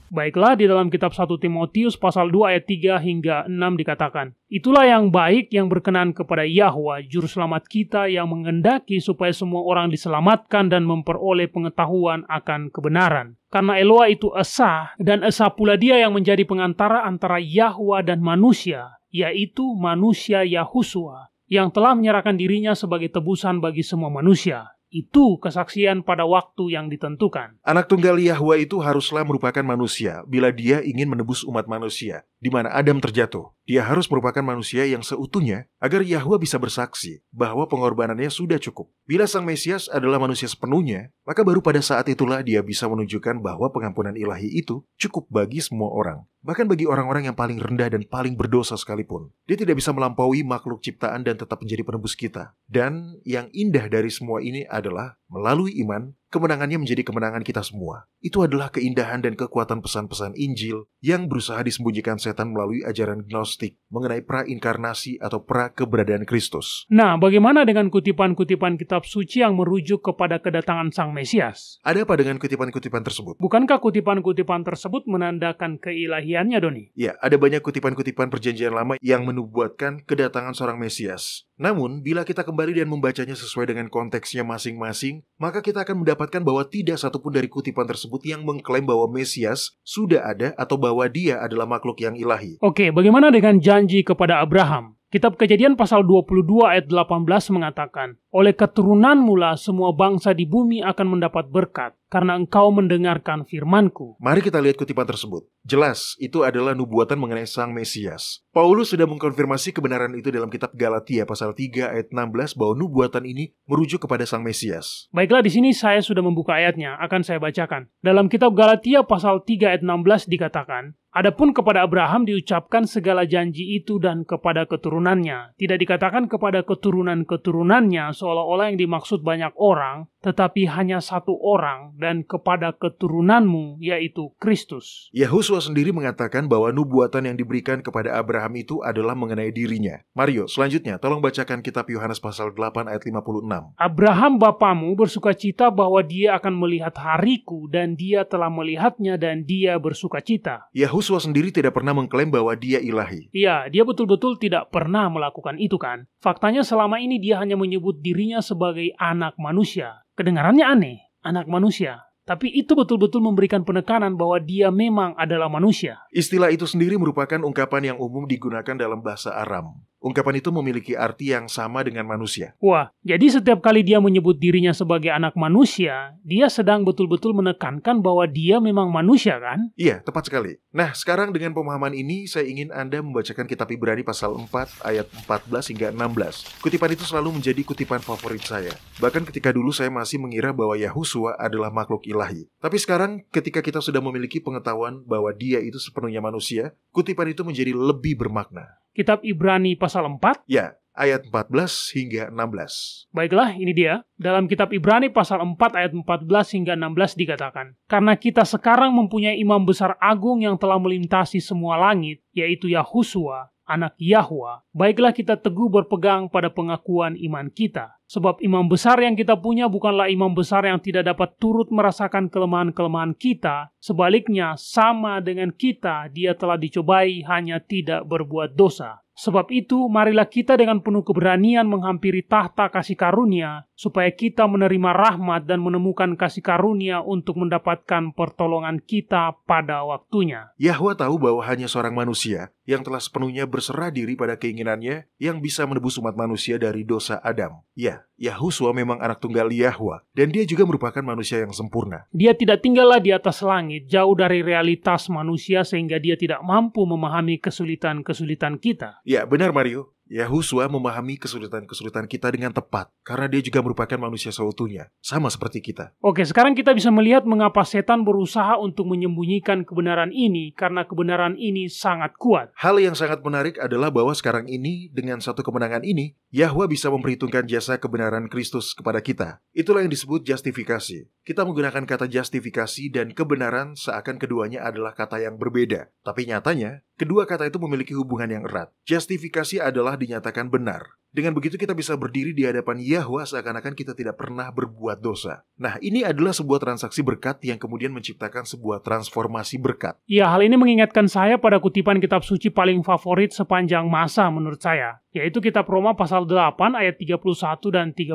Baiklah, di dalam kitab 1 Timotius pasal 2 ayat 3 hingga 6 dikatakan, itulah yang baik yang berkenan kepada Yahwa, Juru Selamat kita yang menghendaki supaya semua orang diselamatkan dan memperoleh pengetahuan akan kebenaran. Karena Eloa itu esa, dan esa pula dia yang menjadi pengantara antara Yahwa dan manusia, yaitu manusia Yahusua, yang telah menyerahkan dirinya sebagai tebusan bagi semua manusia. Itu kesaksian pada waktu yang ditentukan. Anak tunggal Yahwa itu haruslah merupakan manusia bila dia ingin menebus umat manusia, di mana Adam terjatuh. Dia harus merupakan manusia yang seutuhnya agar Yahwa bisa bersaksi bahwa pengorbanannya sudah cukup. Bila Sang Mesias adalah manusia sepenuhnya, maka baru pada saat itulah dia bisa menunjukkan bahwa pengampunan ilahi itu cukup bagi semua orang. Bahkan bagi orang-orang yang paling rendah dan paling berdosa sekalipun. Dia tidak bisa melampaui makhluk ciptaan dan tetap menjadi penebus kita. Dan yang indah dari semua ini adalah melalui iman, kemenangannya menjadi kemenangan kita semua. Itu adalah keindahan dan kekuatan pesan-pesan Injil yang berusaha disembunyikan setan melalui ajaran Gnostik mengenai pra-inkarnasi atau pra-keberadaan Kristus. Nah, bagaimana dengan kutipan-kutipan kitab suci yang merujuk kepada kedatangan Sang Mesias? Ada apa dengan kutipan-kutipan tersebut? Bukankah kutipan-kutipan tersebut menandakan keilahiannya, Doni? Ya, ada banyak kutipan-kutipan perjanjian lama yang menubuatkan kedatangan seorang Mesias. Namun, bila kita kembali dan membacanya sesuai dengan konteksnya masing-masing, maka kita akan mendapatkan bahwa tidak satupun dari kutipan tersebut yang mengklaim bahwa Mesias sudah ada atau bahwa dia adalah makhluk yang ilahi. Oke, bagaimana dengan janji kepada Abraham? Kitab Kejadian pasal 22 ayat 18 mengatakan, oleh keturunanmu lah semua bangsa di bumi akan mendapat berkat, karena engkau mendengarkan firman-Ku. Mari kita lihat kutipan tersebut. Jelas, itu adalah nubuatan mengenai Sang Mesias. Paulus sudah mengkonfirmasi kebenaran itu dalam kitab Galatia pasal 3 ayat 16 bahwa nubuatan ini merujuk kepada Sang Mesias. Baiklah, di sini saya sudah membuka ayatnya, akan saya bacakan. Dalam kitab Galatia pasal 3 ayat 16 dikatakan, adapun kepada Abraham diucapkan segala janji itu dan kepada keturunannya. Tidak dikatakan kepada keturunan-keturunannya seolah-olah yang dimaksud banyak orang, tetapi hanya satu orang, dan kepada keturunanmu, yaitu Kristus. Yahusua sendiri mengatakan bahwa nubuatan yang diberikan kepada Abraham itu adalah mengenai dirinya. Mario, selanjutnya tolong bacakan kitab Yohanes pasal 8 ayat 56. Abraham bapamu bersukacita bahwa dia akan melihat hariku, dan dia telah melihatnya dan dia bersukacita. Yahusua sendiri tidak pernah mengklaim bahwa dia ilahi. Iya, dia betul-betul tidak pernah melakukan itu kan. Faktanya selama ini dia hanya menyebut dirinya sebagai anak manusia. Kedengarannya aneh, anak manusia. Tapi itu betul-betul memberikan penekanan bahwa dia memang adalah manusia. Istilah itu sendiri merupakan ungkapan yang umum digunakan dalam bahasa Aram. Ungkapan itu memiliki arti yang sama dengan manusia. Wah, jadi setiap kali dia menyebut dirinya sebagai anak manusia, dia sedang betul-betul menekankan bahwa dia memang manusia kan? Iya, tepat sekali. Nah, sekarang dengan pemahaman ini, saya ingin Anda membacakan kitab Ibrani pasal 4 ayat 14 hingga 16. Kutipan itu selalu menjadi kutipan favorit saya. Bahkan ketika dulu saya masih mengira bahwa Yahusua adalah makhluk ilahi. Tapi sekarang ketika kita sudah memiliki pengetahuan bahwa dia itu sepenuhnya manusia, kutipan itu menjadi lebih bermakna. Kitab Ibrani pasal 4? Ya, ayat 14 hingga 16. Baiklah, ini dia. Dalam kitab Ibrani pasal 4 ayat 14 hingga 16 dikatakan, karena kita sekarang mempunyai imam besar agung yang telah melintasi semua langit, yaitu Yahusua, anak Yahwa, baiklah kita teguh berpegang pada pengakuan iman kita. Sebab imam besar yang kita punya bukanlah imam besar yang tidak dapat turut merasakan kelemahan-kelemahan kita. Sebaliknya, sama dengan kita, dia telah dicobai hanya tidak berbuat dosa. Sebab itu, marilah kita dengan penuh keberanian menghampiri tahta kasih karunia, supaya kita menerima rahmat dan menemukan kasih karunia untuk mendapatkan pertolongan kita pada waktunya. Yahwa tahu bahwa hanya seorang manusia yang telah sepenuhnya berserah diri pada keinginannya yang bisa menebus umat manusia dari dosa Adam. Ya, Yahusua memang anak tunggal Yahwa, dan dia juga merupakan manusia yang sempurna. Dia tidak tinggallah di atas langit, jauh dari realitas manusia sehingga dia tidak mampu memahami kesulitan-kesulitan kita. Ya, benar Mario. Yahusua memahami kesulitan-kesulitan kita dengan tepat, karena dia juga merupakan manusia seutuhnya, sama seperti kita. Oke, sekarang kita bisa melihat mengapa setan berusaha untuk menyembunyikan kebenaran ini, karena kebenaran ini sangat kuat. Hal yang sangat menarik adalah bahwa sekarang ini, dengan satu kemenangan ini, Yahwa bisa memperhitungkan jasa kebenaran Kristus kepada kita. Itulah yang disebut justifikasi. Kita menggunakan kata justifikasi dan kebenaran seakan keduanya adalah kata yang berbeda. Tapi nyatanya, kedua kata itu memiliki hubungan yang erat. Justifikasi adalah dinyatakan benar. Dengan begitu kita bisa berdiri di hadapan Yahwa seakan-akan kita tidak pernah berbuat dosa. Nah, ini adalah sebuah transaksi berkat yang kemudian menciptakan sebuah transformasi berkat. Ya, hal ini mengingatkan saya pada kutipan kitab suci paling favorit sepanjang masa menurut saya, yaitu kitab Roma pasal 8 ayat 31 dan 32.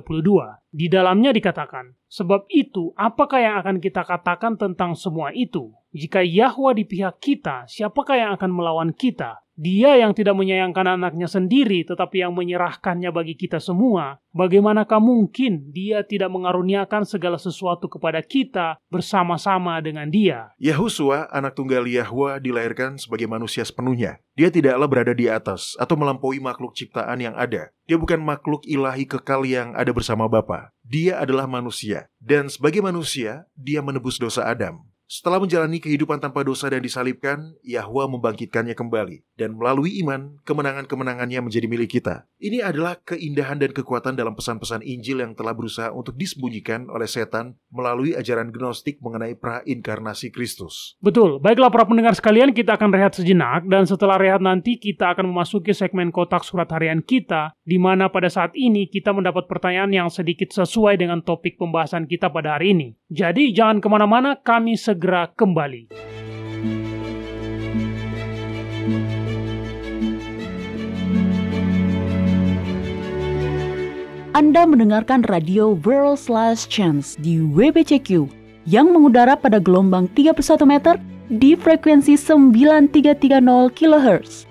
Di dalamnya dikatakan, sebab itu, apakah yang akan kita katakan tentang semua itu? Jika Yahwa di pihak kita, siapakah yang akan melawan kita? Dia yang tidak menyayangkan anaknya sendiri, tetapi yang menyerahkannya bagi kita semua, bagaimanakah mungkin dia tidak mengaruniakan segala sesuatu kepada kita bersama-sama dengan dia? Yahusua, anak tunggal Yahwa, dilahirkan sebagai manusia sepenuhnya. Dia tidaklah berada di atas atau melampaui makhluk ciptaan yang ada. Dia bukan makhluk ilahi kekal yang ada bersama Bapa. Dia adalah manusia. Dan sebagai manusia, dia menebus dosa Adam. Setelah menjalani kehidupan tanpa dosa dan disalibkan, Yahwa membangkitkannya kembali. Dan melalui iman, kemenangan-kemenangannya menjadi milik kita. Ini adalah keindahan dan kekuatan dalam pesan-pesan Injil yang telah berusaha untuk disembunyikan oleh setan melalui ajaran gnostik mengenai prainkarnasi Kristus. Betul, baiklah para pendengar sekalian, kita akan rehat sejenak. Dan setelah rehat nanti, kita akan memasuki segmen kotak surat harian kita, di mana pada saat ini kita mendapat pertanyaan yang sedikit sesuai dengan topik pembahasan kita pada hari ini. Jadi jangan kemana-mana, kami segera kembali. Anda mendengarkan radio World's Last Chance di WBCQ yang mengudara pada gelombang 31 meter di frekuensi 9330 kHz.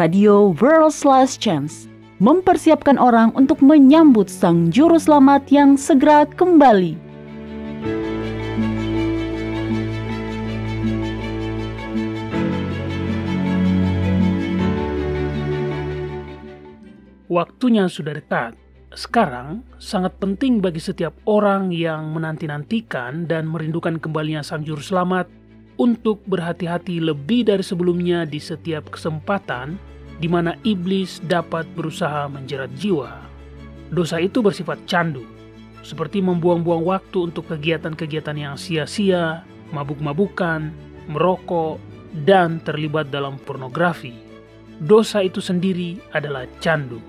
Radio World's Last Chance mempersiapkan orang untuk menyambut Sang Juru Selamat yang segera kembali. Waktunya sudah dekat. Sekarang, sangat penting bagi setiap orang yang menanti-nantikan dan merindukan kembalinya Sang Juru Selamat untuk berhati-hati lebih dari sebelumnya di setiap kesempatan di mana iblis dapat berusaha menjerat jiwa. Dosa itu bersifat candu, seperti membuang-buang waktu untuk kegiatan-kegiatan yang sia-sia, mabuk-mabukan, merokok, dan terlibat dalam pornografi. Dosa itu sendiri adalah candu.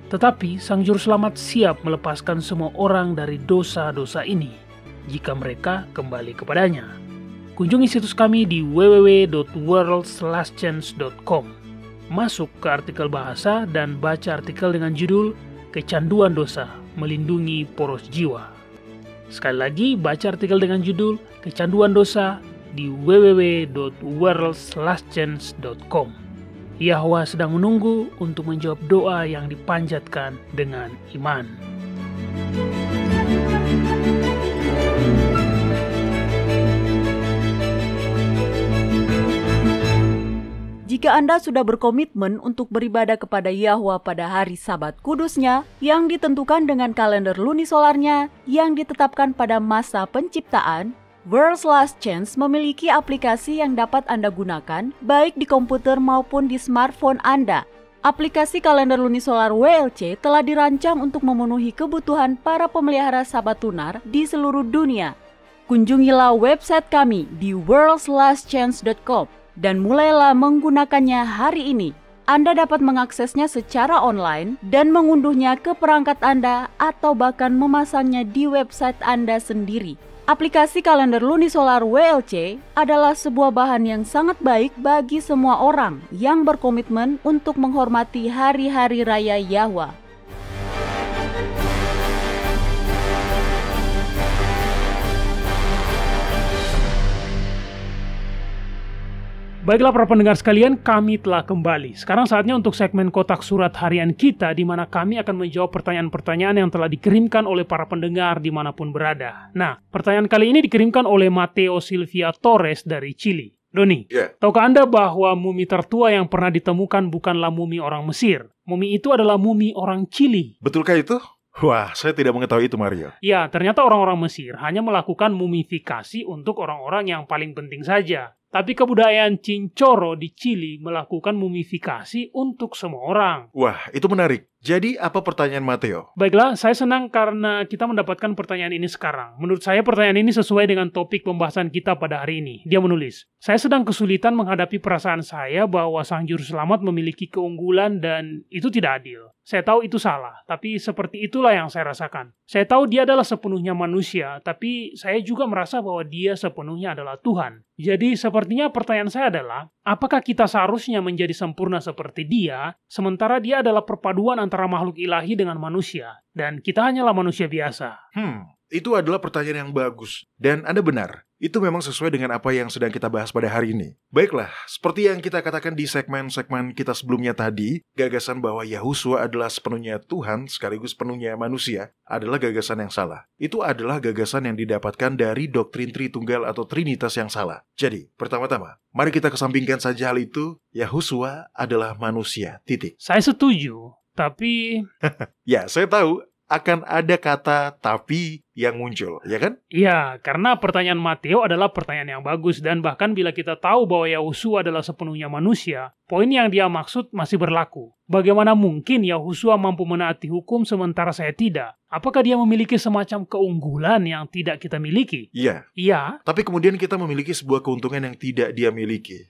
Tetapi Sang Juru Selamat siap melepaskan semua orang dari dosa-dosa ini jika mereka kembali kepadanya. Kunjungi situs kami di www.worldslastchance.com. Masuk ke artikel bahasa dan baca artikel dengan judul Kecanduan Dosa Melindungi Poros Jiwa. Sekali lagi, baca artikel dengan judul Kecanduan Dosa di www.worldslastchance.com. Yahwa sedang menunggu untuk menjawab doa yang dipanjatkan dengan iman. Jika Anda sudah berkomitmen untuk beribadah kepada Yahwa pada hari Sabat kudusnya yang ditentukan dengan kalender lunisolarnya yang ditetapkan pada masa penciptaan, World's Last Chance memiliki aplikasi yang dapat Anda gunakan baik di komputer maupun di smartphone Anda. Aplikasi kalender lunisolar WLC telah dirancang untuk memenuhi kebutuhan para pemelihara Sabat lunar di seluruh dunia. Kunjungilah website kami di worldslastchance.com dan mulailah menggunakannya hari ini. Anda dapat mengaksesnya secara online dan mengunduhnya ke perangkat Anda atau bahkan memasangnya di website Anda sendiri. Aplikasi kalender lunisolar WLC adalah sebuah bahan yang sangat baik bagi semua orang yang berkomitmen untuk menghormati hari-hari raya Yahwa. Baiklah para pendengar sekalian, kami telah kembali. Sekarang saatnya untuk segmen kotak surat harian kita, di mana kami akan menjawab pertanyaan-pertanyaan yang telah dikirimkan oleh para pendengar dimanapun berada. Nah, pertanyaan kali ini dikirimkan oleh Mateo Silvia Torres dari Chili. Doni, tahukah Anda bahwa mumi tertua yang pernah ditemukan bukanlah mumi orang Mesir? Mumi itu adalah mumi orang Chili. Betulkah itu? Wah, saya tidak mengetahui itu, Mario. Ya, ternyata orang-orang Mesir hanya melakukan mumifikasi untuk orang-orang yang paling penting saja. Tapi kebudayaan Cincoro di Chili melakukan mumifikasi untuk semua orang. Wah, itu menarik. Jadi, apa pertanyaan Mateo? Baiklah, saya senang karena kita mendapatkan pertanyaan ini sekarang. Menurut saya pertanyaan ini sesuai dengan topik pembahasan kita pada hari ini. Dia menulis, saya sedang kesulitan menghadapi perasaan saya bahwa Sang Juru Selamat memiliki keunggulan dan itu tidak adil. Saya tahu itu salah, tapi seperti itulah yang saya rasakan. Saya tahu dia adalah sepenuhnya manusia, tapi saya juga merasa bahwa dia sepenuhnya adalah Tuhan. Jadi sepertinya pertanyaan saya adalah, apakah kita seharusnya menjadi sempurna seperti dia, sementara dia adalah perpaduan antara makhluk ilahi dengan manusia, dan kita hanyalah manusia biasa? Itu adalah pertanyaan yang bagus. Dan Anda benar, itu memang sesuai dengan apa yang sedang kita bahas pada hari ini. Baiklah, seperti yang kita katakan di segmen-segmen kita sebelumnya tadi, gagasan bahwa Yahusua adalah sepenuhnya Tuhan sekaligus sepenuhnya manusia adalah gagasan yang salah. Itu adalah gagasan yang didapatkan dari doktrin Tritunggal atau Trinitas yang salah. Jadi, pertama-tama, mari kita kesampingkan saja hal itu. Yahusua adalah manusia, titik. Saya setuju, tapi... Ya, saya tahu akan ada kata tapi yang muncul, ya kan? Iya, karena pertanyaan Mateo adalah pertanyaan yang bagus, dan bahkan bila kita tahu bahwa Yahusua adalah sepenuhnya manusia, poin yang dia maksud masih berlaku. Bagaimana mungkin Yahusua mampu menaati hukum sementara saya tidak? Apakah dia memiliki semacam keunggulan yang tidak kita miliki? Iya. Iya. Tapi kemudian kita memiliki sebuah keuntungan yang tidak dia miliki.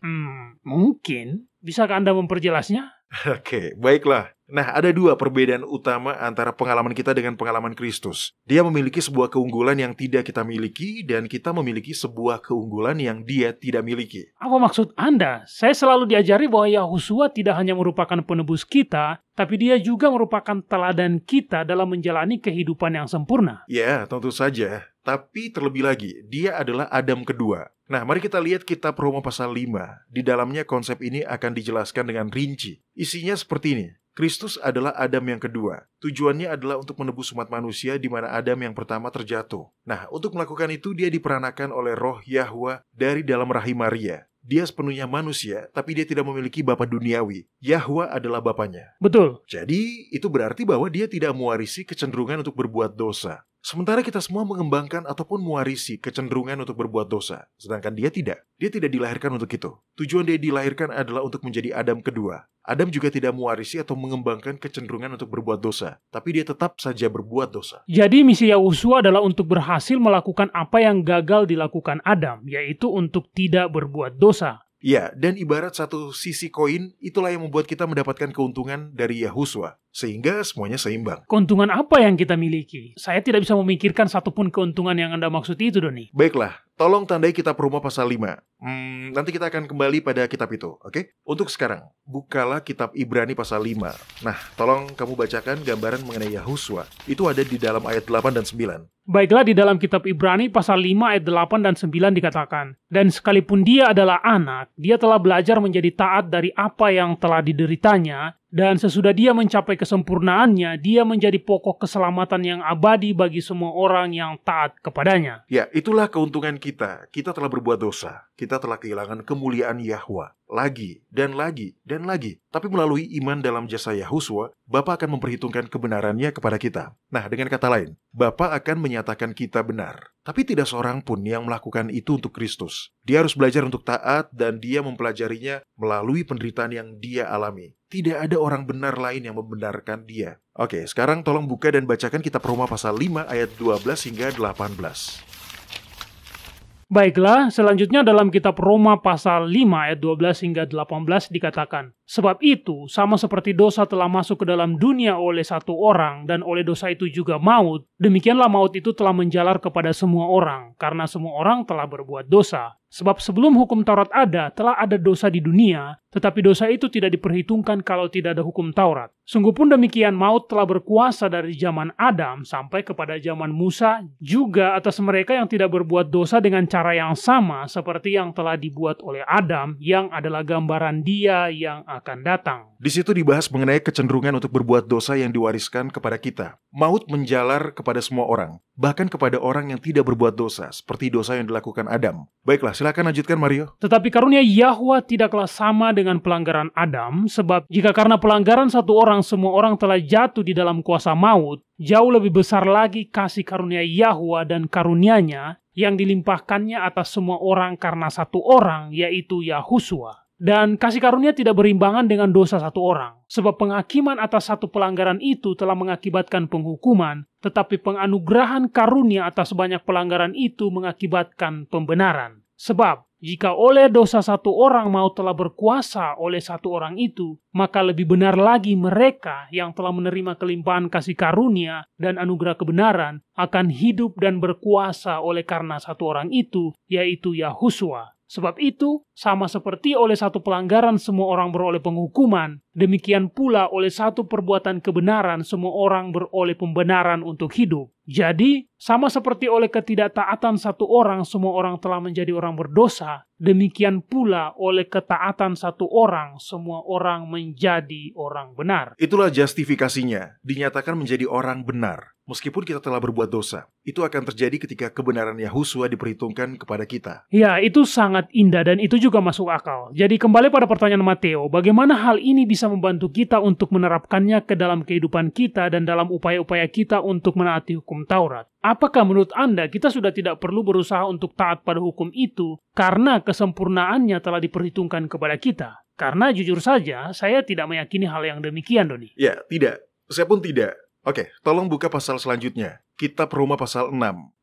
Mungkin. Bisakah Anda memperjelasnya? Oke, baiklah. Nah, ada dua perbedaan utama antara pengalaman kita dengan pengalaman Kristus. Dia memiliki sebuah keunggulan yang tidak kita miliki, dan kita memiliki sebuah keunggulan yang dia tidak miliki. Apa maksud Anda? Saya selalu diajari bahwa Yahusua tidak hanya merupakan penebus kita, tapi dia juga merupakan teladan kita dalam menjalani kehidupan yang sempurna. Ya, tentu saja. Tapi terlebih lagi, dia adalah Adam kedua. Nah, mari kita lihat kitab Roma pasal 5. Di dalamnya konsep ini akan dijelaskan dengan rinci. Isinya seperti ini. Kristus adalah Adam yang kedua. Tujuannya adalah untuk menebus umat manusia di mana Adam yang pertama terjatuh. Nah, untuk melakukan itu dia diperanakan oleh Roh Yahwa dari dalam rahim Maria. Dia sepenuhnya manusia, tapi dia tidak memiliki bapa duniawi. Yahwa adalah bapanya. Betul. Jadi, itu berarti bahwa dia tidak mewarisi kecenderungan untuk berbuat dosa. Sementara kita semua mengembangkan ataupun mewarisi kecenderungan untuk berbuat dosa. Sedangkan dia tidak. Dia tidak dilahirkan untuk itu. Tujuan dia dilahirkan adalah untuk menjadi Adam kedua. Adam juga tidak mewarisi atau mengembangkan kecenderungan untuk berbuat dosa. Tapi dia tetap saja berbuat dosa. Jadi misi Yahusua adalah untuk berhasil melakukan apa yang gagal dilakukan Adam, yaitu untuk tidak berbuat dosa. Ya, dan ibarat satu sisi koin, itulah yang membuat kita mendapatkan keuntungan dari Yahusua. Sehingga semuanya seimbang. Keuntungan apa yang kita miliki? Saya tidak bisa memikirkan satupun keuntungan yang Anda maksud itu, Doni. Baiklah, tolong tandai kitab Roma pasal 5. Nanti kita akan kembali pada kitab itu, oke? Untuk sekarang, bukalah kitab Ibrani pasal 5. Nah, tolong kamu bacakan gambaran mengenai Yahusua. Itu ada di dalam ayat 8 dan 9. Baiklah, di dalam kitab Ibrani pasal 5 ayat 8 dan 9 dikatakan, dan sekalipun dia adalah anak, dia telah belajar menjadi taat dari apa yang telah dideritanya, dan sesudah dia mencapai kesempurnaannya, dia menjadi pokok keselamatan yang abadi bagi semua orang yang taat kepadanya. Ya, itulah keuntungan kita. Kita telah berbuat dosa. Kita telah kehilangan kemuliaan Yahwa. Lagi, dan lagi, dan lagi. Tapi melalui iman dalam jasa Yahusua, Bapa akan memperhitungkan kebenarannya kepada kita. Nah, dengan kata lain, Bapa akan menyatakan kita benar. Tapi tidak seorang pun yang melakukan itu untuk Kristus. Dia harus belajar untuk taat dan dia mempelajarinya melalui penderitaan yang dia alami. Tidak ada orang benar lain yang membenarkan dia. Oke, sekarang tolong buka dan bacakan kitab Roma pasal 5 ayat 12 hingga 18. Baiklah, selanjutnya dalam kitab Roma pasal 5 ayat 12 hingga 18 dikatakan, sebab itu, sama seperti dosa telah masuk ke dalam dunia oleh satu orang, dan oleh dosa itu juga maut, demikianlah maut itu telah menjalar kepada semua orang, karena semua orang telah berbuat dosa. Sebab sebelum hukum Taurat ada, telah ada dosa di dunia, tetapi dosa itu tidak diperhitungkan kalau tidak ada hukum Taurat. Sungguh pun demikian, maut telah berkuasa dari zaman Adam sampai kepada zaman Musa, juga atas mereka yang tidak berbuat dosa dengan cara yang sama seperti yang telah dibuat oleh Adam, yang adalah gambaran Dia yang akan datang. Di situ dibahas mengenai kecenderungan untuk berbuat dosa yang diwariskan kepada kita. Maut menjalar kepada semua orang, bahkan kepada orang yang tidak berbuat dosa, seperti dosa yang dilakukan Adam. Baiklah, silakan lanjutkan Mario. Tetapi karunia Yahwa tidaklah sama dengan pelanggaran Adam, sebab jika karena pelanggaran satu orang semua orang telah jatuh di dalam kuasa maut, jauh lebih besar lagi kasih karunia Yahwa dan karunia-Nya yang dilimpahkannya atas semua orang karena satu orang, yaitu Yahusua. Dan kasih karunia tidak berimbangan dengan dosa satu orang, sebab penghakiman atas satu pelanggaran itu telah mengakibatkan penghukuman, tetapi penganugerahan karunia atas banyak pelanggaran itu mengakibatkan pembenaran. Sebab, jika oleh dosa satu orang maut telah berkuasa oleh satu orang itu, maka lebih benar lagi mereka yang telah menerima kelimpahan kasih karunia dan anugerah kebenaran akan hidup dan berkuasa oleh karena satu orang itu, yaitu Yahusua. Sebab itu, sama seperti oleh satu pelanggaran semua orang beroleh penghukuman, demikian pula oleh satu perbuatan kebenaran semua orang beroleh pembenaran untuk hidup. Jadi, sama seperti oleh ketidaktaatan satu orang semua orang telah menjadi orang berdosa, demikian pula oleh ketaatan satu orang semua orang menjadi orang benar. Itulah justifikasinya, dinyatakan menjadi orang benar. Meskipun kita telah berbuat dosa, itu akan terjadi ketika kebenaran Yahusua diperhitungkan kepada kita. Ya, itu sangat indah dan itu juga masuk akal. Jadi kembali pada pertanyaan Mateo, bagaimana hal ini bisa membantu kita untuk menerapkannya ke dalam kehidupan kita dan dalam upaya-upaya kita untuk menaati hukum Taurat? Apakah menurut Anda kita sudah tidak perlu berusaha untuk taat pada hukum itu karena kesempurnaannya telah diperhitungkan kepada kita? Karena jujur saja, saya tidak meyakini hal yang demikian, Doni. Ya, tidak. Saya pun tidak. Oke, tolong buka pasal selanjutnya. Kitab Roma pasal 6.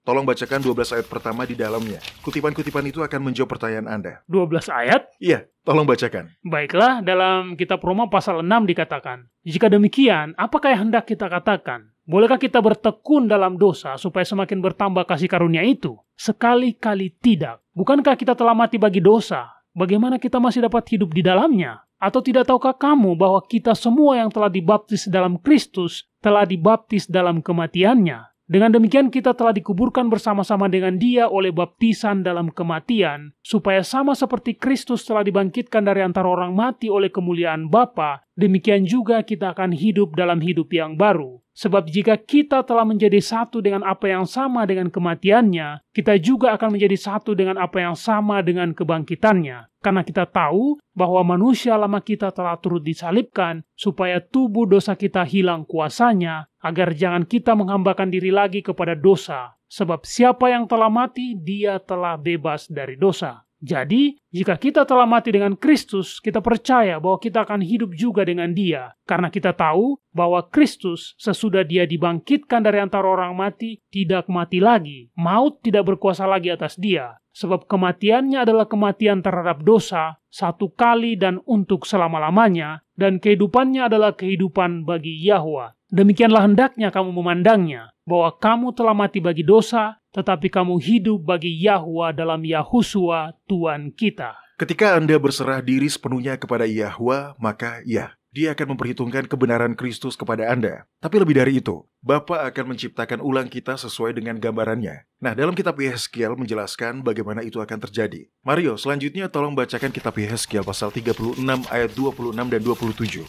Tolong bacakan 12 ayat pertama di dalamnya. Kutipan-kutipan itu akan menjawab pertanyaan Anda. 12 ayat? Iya, tolong bacakan. Baiklah, dalam kitab Roma pasal 6 dikatakan, jika demikian, apakah yang hendak kita katakan? Bolehkah kita bertekun dalam dosa supaya semakin bertambah kasih karunia itu? Sekali-kali tidak. Bukankah kita telah mati bagi dosa? Bagaimana kita masih dapat hidup di dalamnya? Atau tidak tahukah kamu bahwa kita semua yang telah dibaptis dalam Kristus telah dibaptis dalam kematiannya? Dengan demikian kita telah dikuburkan bersama-sama dengan Dia oleh baptisan dalam kematian, supaya sama seperti Kristus telah dibangkitkan dari antara orang mati oleh kemuliaan Bapa, demikian juga kita akan hidup dalam hidup yang baru. Sebab jika kita telah menjadi satu dengan apa yang sama dengan kematiannya, kita juga akan menjadi satu dengan apa yang sama dengan kebangkitannya. Karena kita tahu bahwa manusia lama kita telah turut disalibkan, supaya tubuh dosa kita hilang kuasanya, agar jangan kita menghambakan diri lagi kepada dosa. Sebab siapa yang telah mati, dia telah bebas dari dosa. Jadi, jika kita telah mati dengan Kristus, kita percaya bahwa kita akan hidup juga dengan Dia. Karena kita tahu bahwa Kristus, sesudah Dia dibangkitkan dari antara orang mati, tidak mati lagi. Maut tidak berkuasa lagi atas Dia. Sebab kematiannya adalah kematian terhadap dosa, satu kali dan untuk selama-lamanya, dan kehidupannya adalah kehidupan bagi Yahwa. Demikianlah hendaknya kamu memandangnya, bahwa kamu telah mati bagi dosa, tetapi kamu hidup bagi Yahwa dalam Yahusua Tuhan kita. Ketika Anda berserah diri sepenuhnya kepada Yahwa, maka ya, Dia akan memperhitungkan kebenaran Kristus kepada Anda. Tapi lebih dari itu, Bapa akan menciptakan ulang kita sesuai dengan gambarannya. Nah, dalam kitab Yehezkiel menjelaskan bagaimana itu akan terjadi. Mario, selanjutnya tolong bacakan kitab Yehezkiel pasal 36 ayat 26 dan 27.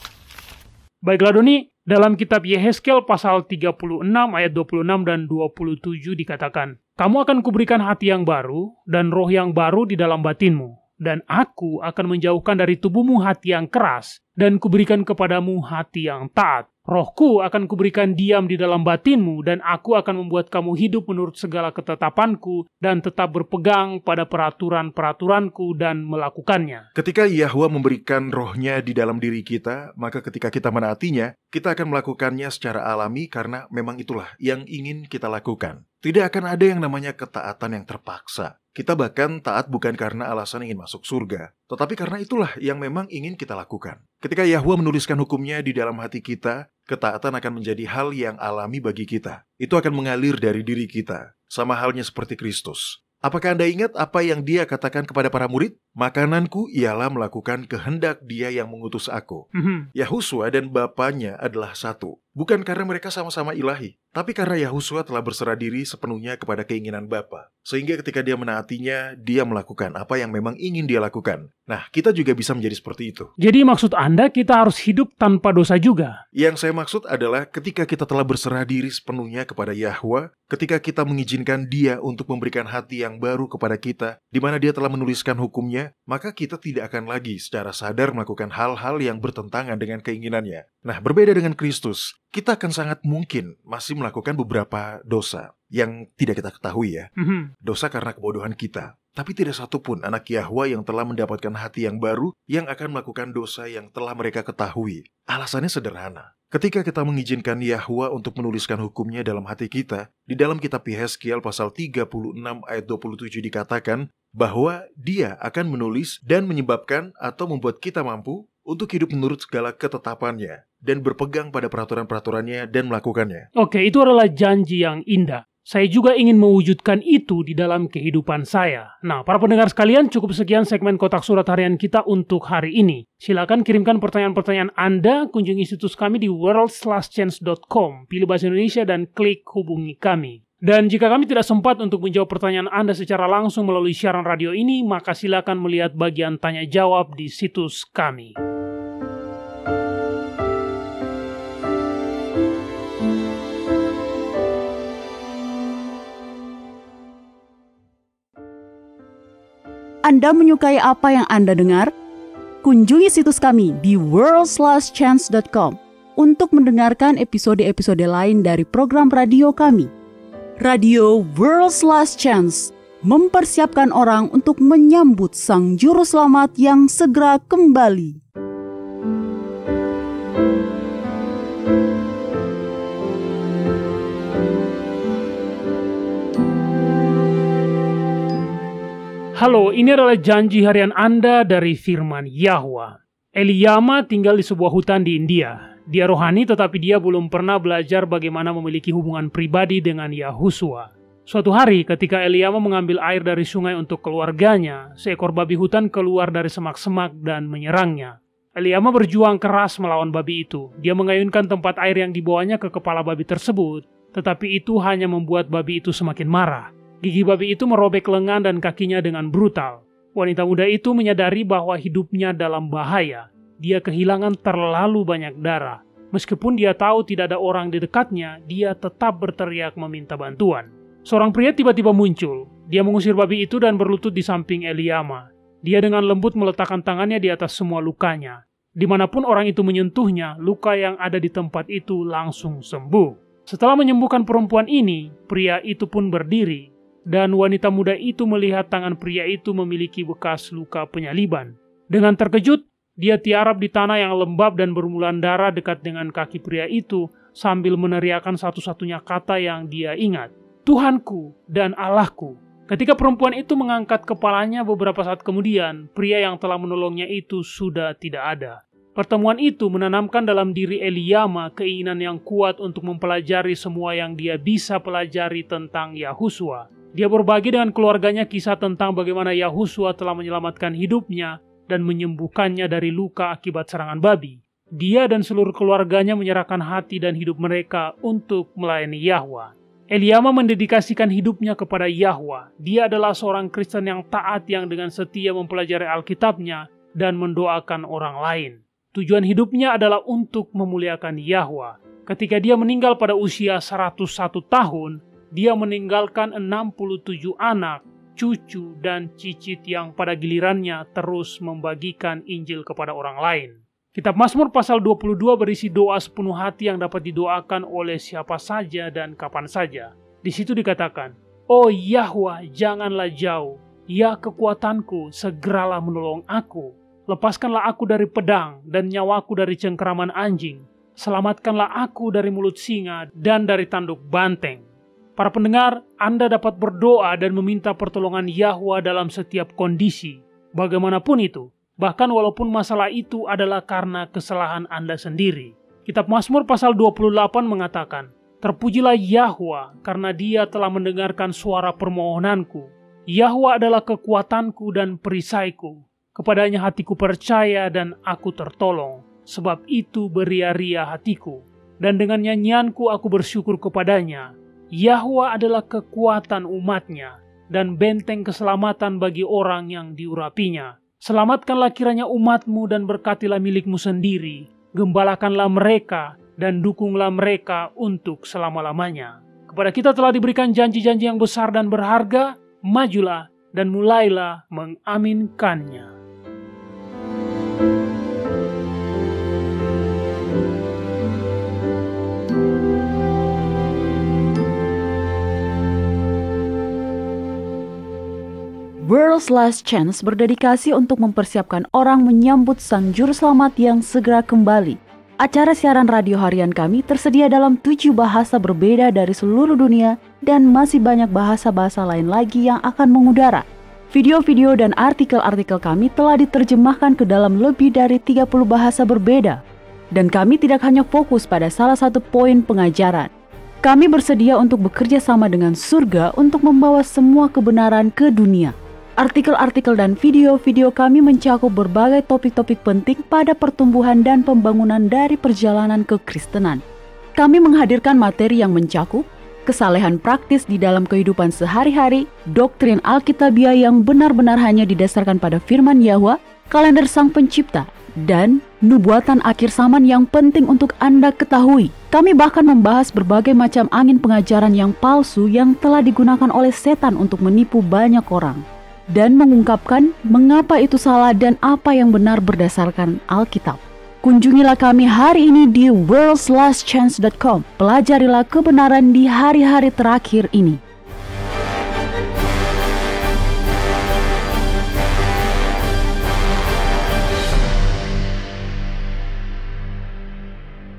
Baiklah Doni, dalam kitab Yehezkiel pasal 36 ayat 26 dan 27 dikatakan, "Kamu akan kuberikan hati yang baru dan roh yang baru di dalam batinmu, dan aku akan menjauhkan dari tubuhmu hati yang keras, dan kuberikan kepadamu hati yang taat. Rohku akan kuberikan diam di dalam batinmu, dan aku akan membuat kamu hidup menurut segala ketetapanku, dan tetap berpegang pada peraturan-peraturanku dan melakukannya." Ketika Yahwa memberikan rohnya di dalam diri kita, maka ketika kita menaatinya, kita akan melakukannya secara alami karena memang itulah yang ingin kita lakukan. Tidak akan ada yang namanya ketaatan yang terpaksa. Kita bahkan taat bukan karena alasan ingin masuk surga, tetapi karena itulah yang memang ingin kita lakukan. Ketika Yahwa menuliskan hukumnya di dalam hati kita, ketaatan akan menjadi hal yang alami bagi kita. Itu akan mengalir dari diri kita, sama halnya seperti Kristus. Apakah Anda ingat apa yang Dia katakan kepada para murid? Makananku ialah melakukan kehendak Dia yang mengutus aku. Yahusua dan Bapanya adalah satu. Bukan karena mereka sama-sama ilahi, tapi karena Yahusua telah berserah diri sepenuhnya kepada keinginan Bapa. Sehingga ketika Dia menaatinya, Dia melakukan apa yang memang ingin Dia lakukan. Nah, kita juga bisa menjadi seperti itu. Jadi maksud Anda kita harus hidup tanpa dosa juga? Yang saya maksud adalah ketika kita telah berserah diri sepenuhnya kepada Yahwa, ketika kita mengizinkan Dia untuk memberikan hati yang baru kepada kita, di mana Dia telah menuliskan hukumnya, maka kita tidak akan lagi secara sadar melakukan hal-hal yang bertentangan dengan keinginannya. Nah, berbeda dengan Kristus, kita akan sangat mungkin masih melakukan beberapa dosa yang tidak kita ketahui ya. Dosa karena kebodohan kita. Tapi tidak satupun anak Yahwa yang telah mendapatkan hati yang baru yang akan melakukan dosa yang telah mereka ketahui. Alasannya sederhana. Ketika kita mengizinkan Yahwa untuk menuliskan hukumnya dalam hati kita, di dalam kitab Yehezkiel pasal 36 ayat 27 dikatakan bahwa Dia akan menulis dan menyebabkan atau membuat kita mampu untuk hidup menurut segala ketetapannya dan berpegang pada peraturan-peraturannya dan melakukannya. Oke, itu adalah janji yang indah. Saya juga ingin mewujudkan itu di dalam kehidupan saya. Nah, para pendengar sekalian, cukup sekian segmen Kotak Surat Harian kita untuk hari ini. Silakan kirimkan pertanyaan-pertanyaan Anda, kunjungi situs kami di worldslastchance.com, pilih bahasa Indonesia dan klik hubungi kami. Dan jika kami tidak sempat untuk menjawab pertanyaan Anda secara langsung melalui siaran radio ini, maka silakan melihat bagian tanya jawab di situs kami. Anda menyukai apa yang Anda dengar? Kunjungi situs kami di worldslastchance.com untuk mendengarkan episode-episode lain dari program radio kami. Radio World's Last Chance mempersiapkan orang untuk menyambut Sang Juru Selamat yang segera kembali. Halo, ini adalah janji harian Anda dari firman Yahwa. Eliyama tinggal di sebuah hutan di India. Dia rohani tetapi dia belum pernah belajar bagaimana memiliki hubungan pribadi dengan Yahusua. Suatu hari ketika Eliyama mengambil air dari sungai untuk keluarganya, seekor babi hutan keluar dari semak-semak dan menyerangnya. Eliama berjuang keras melawan babi itu. Dia mengayunkan tempat air yang dibawanya ke kepala babi tersebut, tetapi itu hanya membuat babi itu semakin marah. Gigi babi itu merobek lengan dan kakinya dengan brutal. Wanita muda itu menyadari bahwa hidupnya dalam bahaya. Dia kehilangan terlalu banyak darah. Meskipun dia tahu tidak ada orang di dekatnya, dia tetap berteriak meminta bantuan. Seorang pria tiba-tiba muncul. Dia mengusir babi itu dan berlutut di samping Eliama. Dia dengan lembut meletakkan tangannya di atas semua lukanya. Dimanapun orang itu menyentuhnya, luka yang ada di tempat itu langsung sembuh. Setelah menyembuhkan perempuan ini, pria itu pun berdiri. Dan wanita muda itu melihat tangan pria itu memiliki bekas luka penyaliban. Dengan terkejut, dia tiarap di tanah yang lembab dan bermuluran darah dekat dengan kaki pria itu sambil meneriakkan satu-satunya kata yang dia ingat. Tuhanku dan Allahku. Ketika perempuan itu mengangkat kepalanya beberapa saat kemudian, pria yang telah menolongnya itu sudah tidak ada. Pertemuan itu menanamkan dalam diri Eliama keinginan yang kuat untuk mempelajari semua yang dia bisa pelajari tentang Yahusua. Dia berbagi dengan keluarganya kisah tentang bagaimana Yahusua telah menyelamatkan hidupnya dan menyembuhkannya dari luka akibat serangan babi. Dia dan seluruh keluarganya menyerahkan hati dan hidup mereka untuk melayani Yahwa. Eliama mendedikasikan hidupnya kepada Yahwa. Dia adalah seorang Kristen yang taat yang dengan setia mempelajari Alkitabnya dan mendoakan orang lain. Tujuan hidupnya adalah untuk memuliakan Yahwa. Ketika dia meninggal pada usia 101 tahun, dia meninggalkan 67 anak, cucu, dan cicit yang pada gilirannya terus membagikan Injil kepada orang lain. Kitab Mazmur pasal 22 berisi doa sepenuh hati yang dapat didoakan oleh siapa saja dan kapan saja. Di situ dikatakan, "Oh Yahwa, janganlah jauh. Ya kekuatanku, segeralah menolong aku. Lepaskanlah aku dari pedang dan nyawaku dari cengkeraman anjing. Selamatkanlah aku dari mulut singa dan dari tanduk banteng." Para pendengar, Anda dapat berdoa dan meminta pertolongan Yahwa dalam setiap kondisi, bagaimanapun itu. Bahkan walaupun masalah itu adalah karena kesalahan Anda sendiri. Kitab Mazmur pasal 28 mengatakan, "Terpujilah Yahwa karena Dia telah mendengarkan suara permohonanku. Yahwa adalah kekuatanku dan perisaiku. Kepadanya hatiku percaya dan aku tertolong, sebab itu beria-ria hatiku. Dan dengan nyanyianku aku bersyukur kepadanya. Yahwa adalah kekuatan umatnya dan benteng keselamatan bagi orang yang diurapinya. Selamatkanlah kiranya umatmu dan berkatilah milikmu sendiri. Gembalakanlah mereka dan dukunglah mereka untuk selama-lamanya." Kepada kita telah diberikan janji-janji yang besar dan berharga. Majulah dan mulailah mengaminkannya. World's Last Chance berdedikasi untuk mempersiapkan orang menyambut Sang Juru Selamat yang segera kembali. Acara siaran radio harian kami tersedia dalam 7 bahasa berbeda dari seluruh dunia dan masih banyak bahasa-bahasa lain lagi yang akan mengudara. Video-video dan artikel-artikel kami telah diterjemahkan ke dalam lebih dari 30 bahasa berbeda. Dan kami tidak hanya fokus pada salah satu poin pengajaran. Kami bersedia untuk bekerja sama dengan surga untuk membawa semua kebenaran ke dunia. Artikel-artikel dan video-video kami mencakup berbagai topik-topik penting pada pertumbuhan dan pembangunan dari perjalanan kekristenan. Kami menghadirkan materi yang mencakup kesalehan praktis di dalam kehidupan sehari-hari, doktrin Alkitabiah yang benar-benar hanya didasarkan pada firman Yahwa, kalender Sang Pencipta, dan nubuatan akhir zaman yang penting untuk Anda ketahui. Kami bahkan membahas berbagai macam angin pengajaran yang palsu yang telah digunakan oleh setan untuk menipu banyak orang, dan mengungkapkan mengapa itu salah dan apa yang benar berdasarkan Alkitab. Kunjungilah kami hari ini di worldslastchance.com. Pelajarilah kebenaran di hari-hari terakhir ini.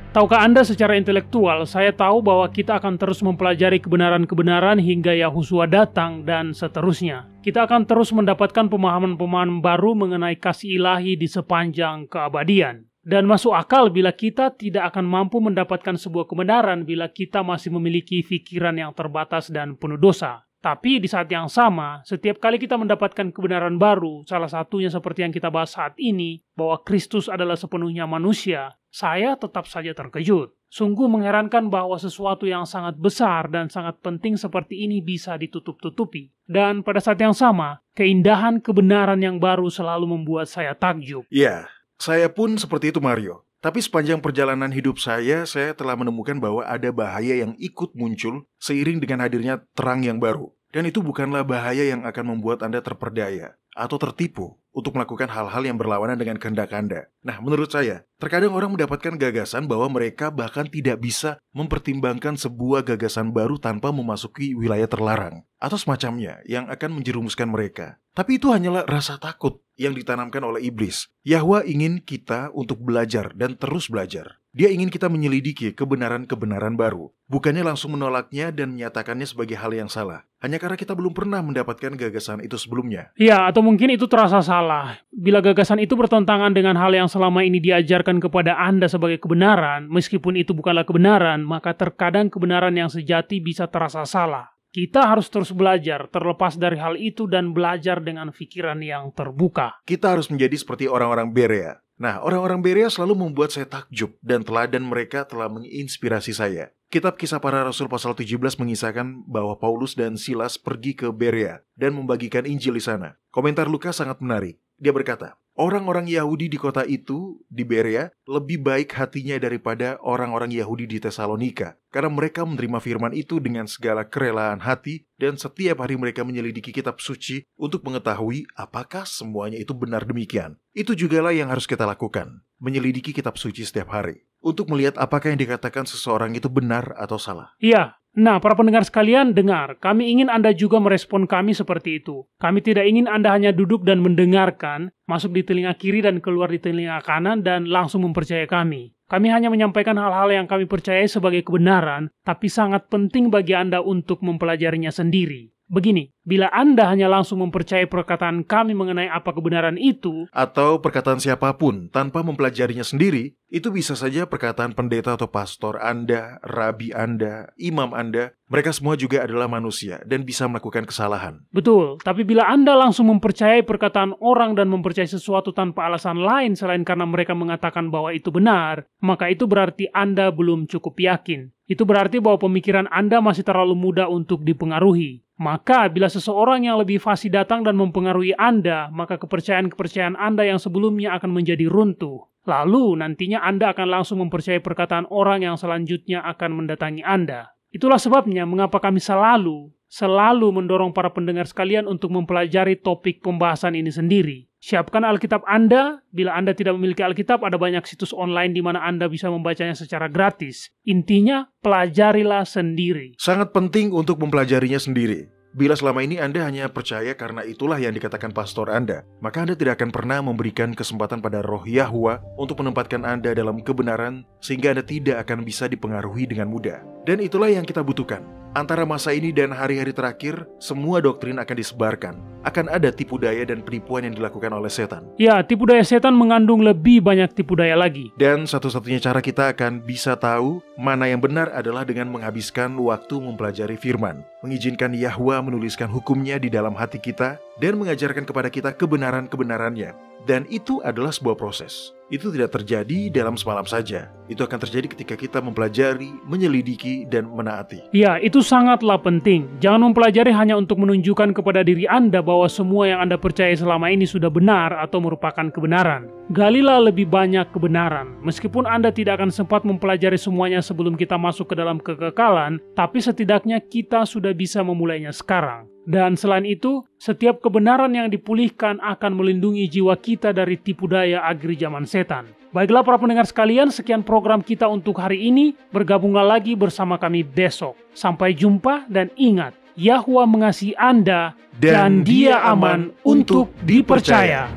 Tahukah Anda secara intelektual, saya tahu bahwa kita akan terus mempelajari kebenaran-kebenaran hingga Yahusua datang dan seterusnya. Kita akan terus mendapatkan pemahaman-pemahaman baru mengenai kasih ilahi di sepanjang keabadian. Dan masuk akal bila kita tidak akan mampu mendapatkan sebuah kebenaran bila kita masih memiliki pikiran yang terbatas dan penuh dosa. Tapi di saat yang sama, setiap kali kita mendapatkan kebenaran baru, salah satunya seperti yang kita bahas saat ini, bahwa Kristus adalah sepenuhnya manusia, saya tetap saja terkejut. Sungguh mengherankan bahwa sesuatu yang sangat besar dan sangat penting seperti ini bisa ditutup-tutupi. Dan pada saat yang sama, keindahan kebenaran yang baru selalu membuat saya takjub. Ya, saya pun seperti itu, Mario. Tapi sepanjang perjalanan hidup saya telah menemukan bahwa ada bahaya yang ikut muncul seiring dengan hadirnya terang yang baru. Dan itu bukanlah bahaya yang akan membuat Anda terperdaya atau tertipu untuk melakukan hal-hal yang berlawanan dengan kehendak Anda. Nah, menurut saya, terkadang orang mendapatkan gagasan bahwa mereka bahkan tidak bisa mempertimbangkan sebuah gagasan baru tanpa memasuki wilayah terlarang atau semacamnya yang akan menjerumuskan mereka. Tapi itu hanyalah rasa takut yang ditanamkan oleh iblis. Yahwa ingin kita untuk belajar dan terus belajar. Dia ingin kita menyelidiki kebenaran-kebenaran baru, bukannya langsung menolaknya dan menyatakannya sebagai hal yang salah, hanya karena kita belum pernah mendapatkan gagasan itu sebelumnya. Ya, atau mungkin itu terasa salah. Bila gagasan itu bertentangan dengan hal yang selama ini diajarkan kepada Anda sebagai kebenaran, meskipun itu bukanlah kebenaran, maka terkadang kebenaran yang sejati bisa terasa salah. Kita harus terus belajar, terlepas dari hal itu dan belajar dengan pikiran yang terbuka. Kita harus menjadi seperti orang-orang Berea. Nah, orang-orang Berea selalu membuat saya takjub dan teladan mereka telah menginspirasi saya. Kitab Kisah Para Rasul pasal 17 mengisahkan bahwa Paulus dan Silas pergi ke Berea dan membagikan Injil di sana. Komentar Lukas sangat menarik. Dia berkata, orang-orang Yahudi di kota itu, di Berea, lebih baik hatinya daripada orang-orang Yahudi di Tesalonika. Karena mereka menerima firman itu dengan segala kerelaan hati dan setiap hari mereka menyelidiki kitab suci untuk mengetahui apakah semuanya itu benar demikian. Itu jugalah yang harus kita lakukan, menyelidiki kitab suci setiap hari, untuk melihat apakah yang dikatakan seseorang itu benar atau salah. Iya. Nah, para pendengar sekalian, dengar. Kami ingin Anda juga merespon kami seperti itu. Kami tidak ingin Anda hanya duduk dan mendengarkan, masuk di telinga kiri dan keluar di telinga kanan dan langsung mempercayai kami. Kami hanya menyampaikan hal-hal yang kami percayai sebagai kebenaran, tapi sangat penting bagi Anda untuk mempelajarinya sendiri. Begini, bila Anda hanya langsung mempercayai perkataan kami mengenai apa kebenaran itu, atau perkataan siapapun tanpa mempelajarinya sendiri, itu bisa saja perkataan pendeta atau pastor Anda, rabi Anda, imam Anda, mereka semua juga adalah manusia dan bisa melakukan kesalahan. Betul, tapi bila Anda langsung mempercayai perkataan orang dan mempercayai sesuatu tanpa alasan lain selain karena mereka mengatakan bahwa itu benar, maka itu berarti Anda belum cukup yakin. Itu berarti bahwa pemikiran Anda masih terlalu mudah untuk dipengaruhi. Maka bila seseorang yang lebih fasih datang dan mempengaruhi Anda, maka kepercayaan-kepercayaan Anda yang sebelumnya akan menjadi runtuh. Lalu nantinya Anda akan langsung mempercayai perkataan orang yang selanjutnya akan mendatangi Anda. Itulah sebabnya mengapa kami selalu mendorong para pendengar sekalian untuk mempelajari topik pembahasan ini sendiri. Siapkan Alkitab Anda. Bila Anda tidak memiliki Alkitab, ada banyak situs online di mana Anda bisa membacanya secara gratis. Intinya, pelajarilah sendiri. Sangat penting untuk mempelajarinya sendiri. Bila selama ini Anda hanya percaya karena itulah yang dikatakan pastor Anda, maka Anda tidak akan pernah memberikan kesempatan pada roh Yahwa untuk menempatkan Anda dalam kebenaran, sehingga Anda tidak akan bisa dipengaruhi dengan mudah. Dan itulah yang kita butuhkan. Antara masa ini dan hari-hari terakhir, semua doktrin akan disebarkan. Akan ada tipu daya dan penipuan yang dilakukan oleh setan. Ya, tipu daya setan mengandung lebih banyak tipu daya lagi. Dan satu-satunya cara kita akan bisa tahu mana yang benar adalah dengan menghabiskan waktu mempelajari firman. Mengizinkan Yahwa menuliskan hukumnya di dalam hati kita dan mengajarkan kepada kita kebenaran-kebenarannya. Dan itu adalah sebuah proses. Itu tidak terjadi dalam semalam saja. Itu akan terjadi ketika kita mempelajari, menyelidiki, dan menaati. Ya, itu sangatlah penting. Jangan mempelajari hanya untuk menunjukkan kepada diri Anda bahwa semua yang Anda percaya selama ini sudah benar atau merupakan kebenaran. Galilah lebih banyak kebenaran. Meskipun Anda tidak akan sempat mempelajari semuanya sebelum kita masuk ke dalam kekekalan, tapi setidaknya kita sudah bisa memulainya sekarang. Dan selain itu, setiap kebenaran yang dipulihkan akan melindungi jiwa kita dari tipu daya agri zaman setan. Baiklah para pendengar sekalian, sekian program kita untuk hari ini. Bergabunglah lagi bersama kami besok. Sampai jumpa dan ingat, Yahwa mengasihi Anda dan Dia aman untuk dipercaya.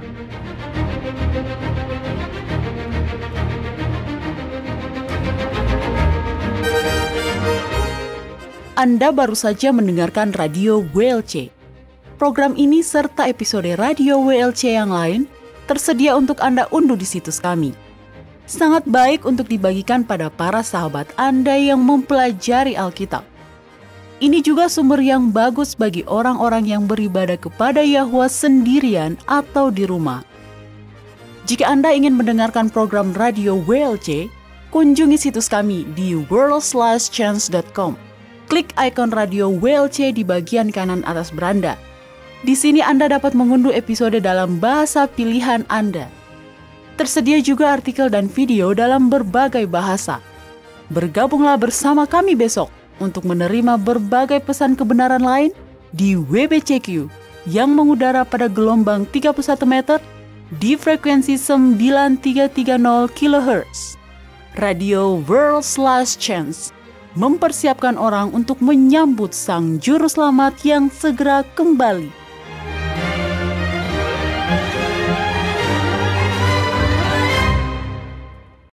Anda baru saja mendengarkan Radio WLC. Program ini serta episode Radio WLC yang lain tersedia untuk Anda unduh di situs kami. Sangat baik untuk dibagikan pada para sahabat Anda yang mempelajari Alkitab. Ini juga sumber yang bagus bagi orang-orang yang beribadah kepada Yahwa sendirian atau di rumah. Jika Anda ingin mendengarkan program radio WLC, kunjungi situs kami di worldslastchance.com. Klik ikon radio WLC di bagian kanan atas beranda. Di sini Anda dapat mengunduh episode dalam bahasa pilihan Anda. Tersedia juga artikel dan video dalam berbagai bahasa. Bergabunglah bersama kami besok untuk menerima berbagai pesan kebenaran lain di WBCQ yang mengudara pada gelombang 31 meter di frekuensi 9330 kHz. Radio World's Last Chance mempersiapkan orang untuk menyambut Sang Juru Selamat yang segera kembali.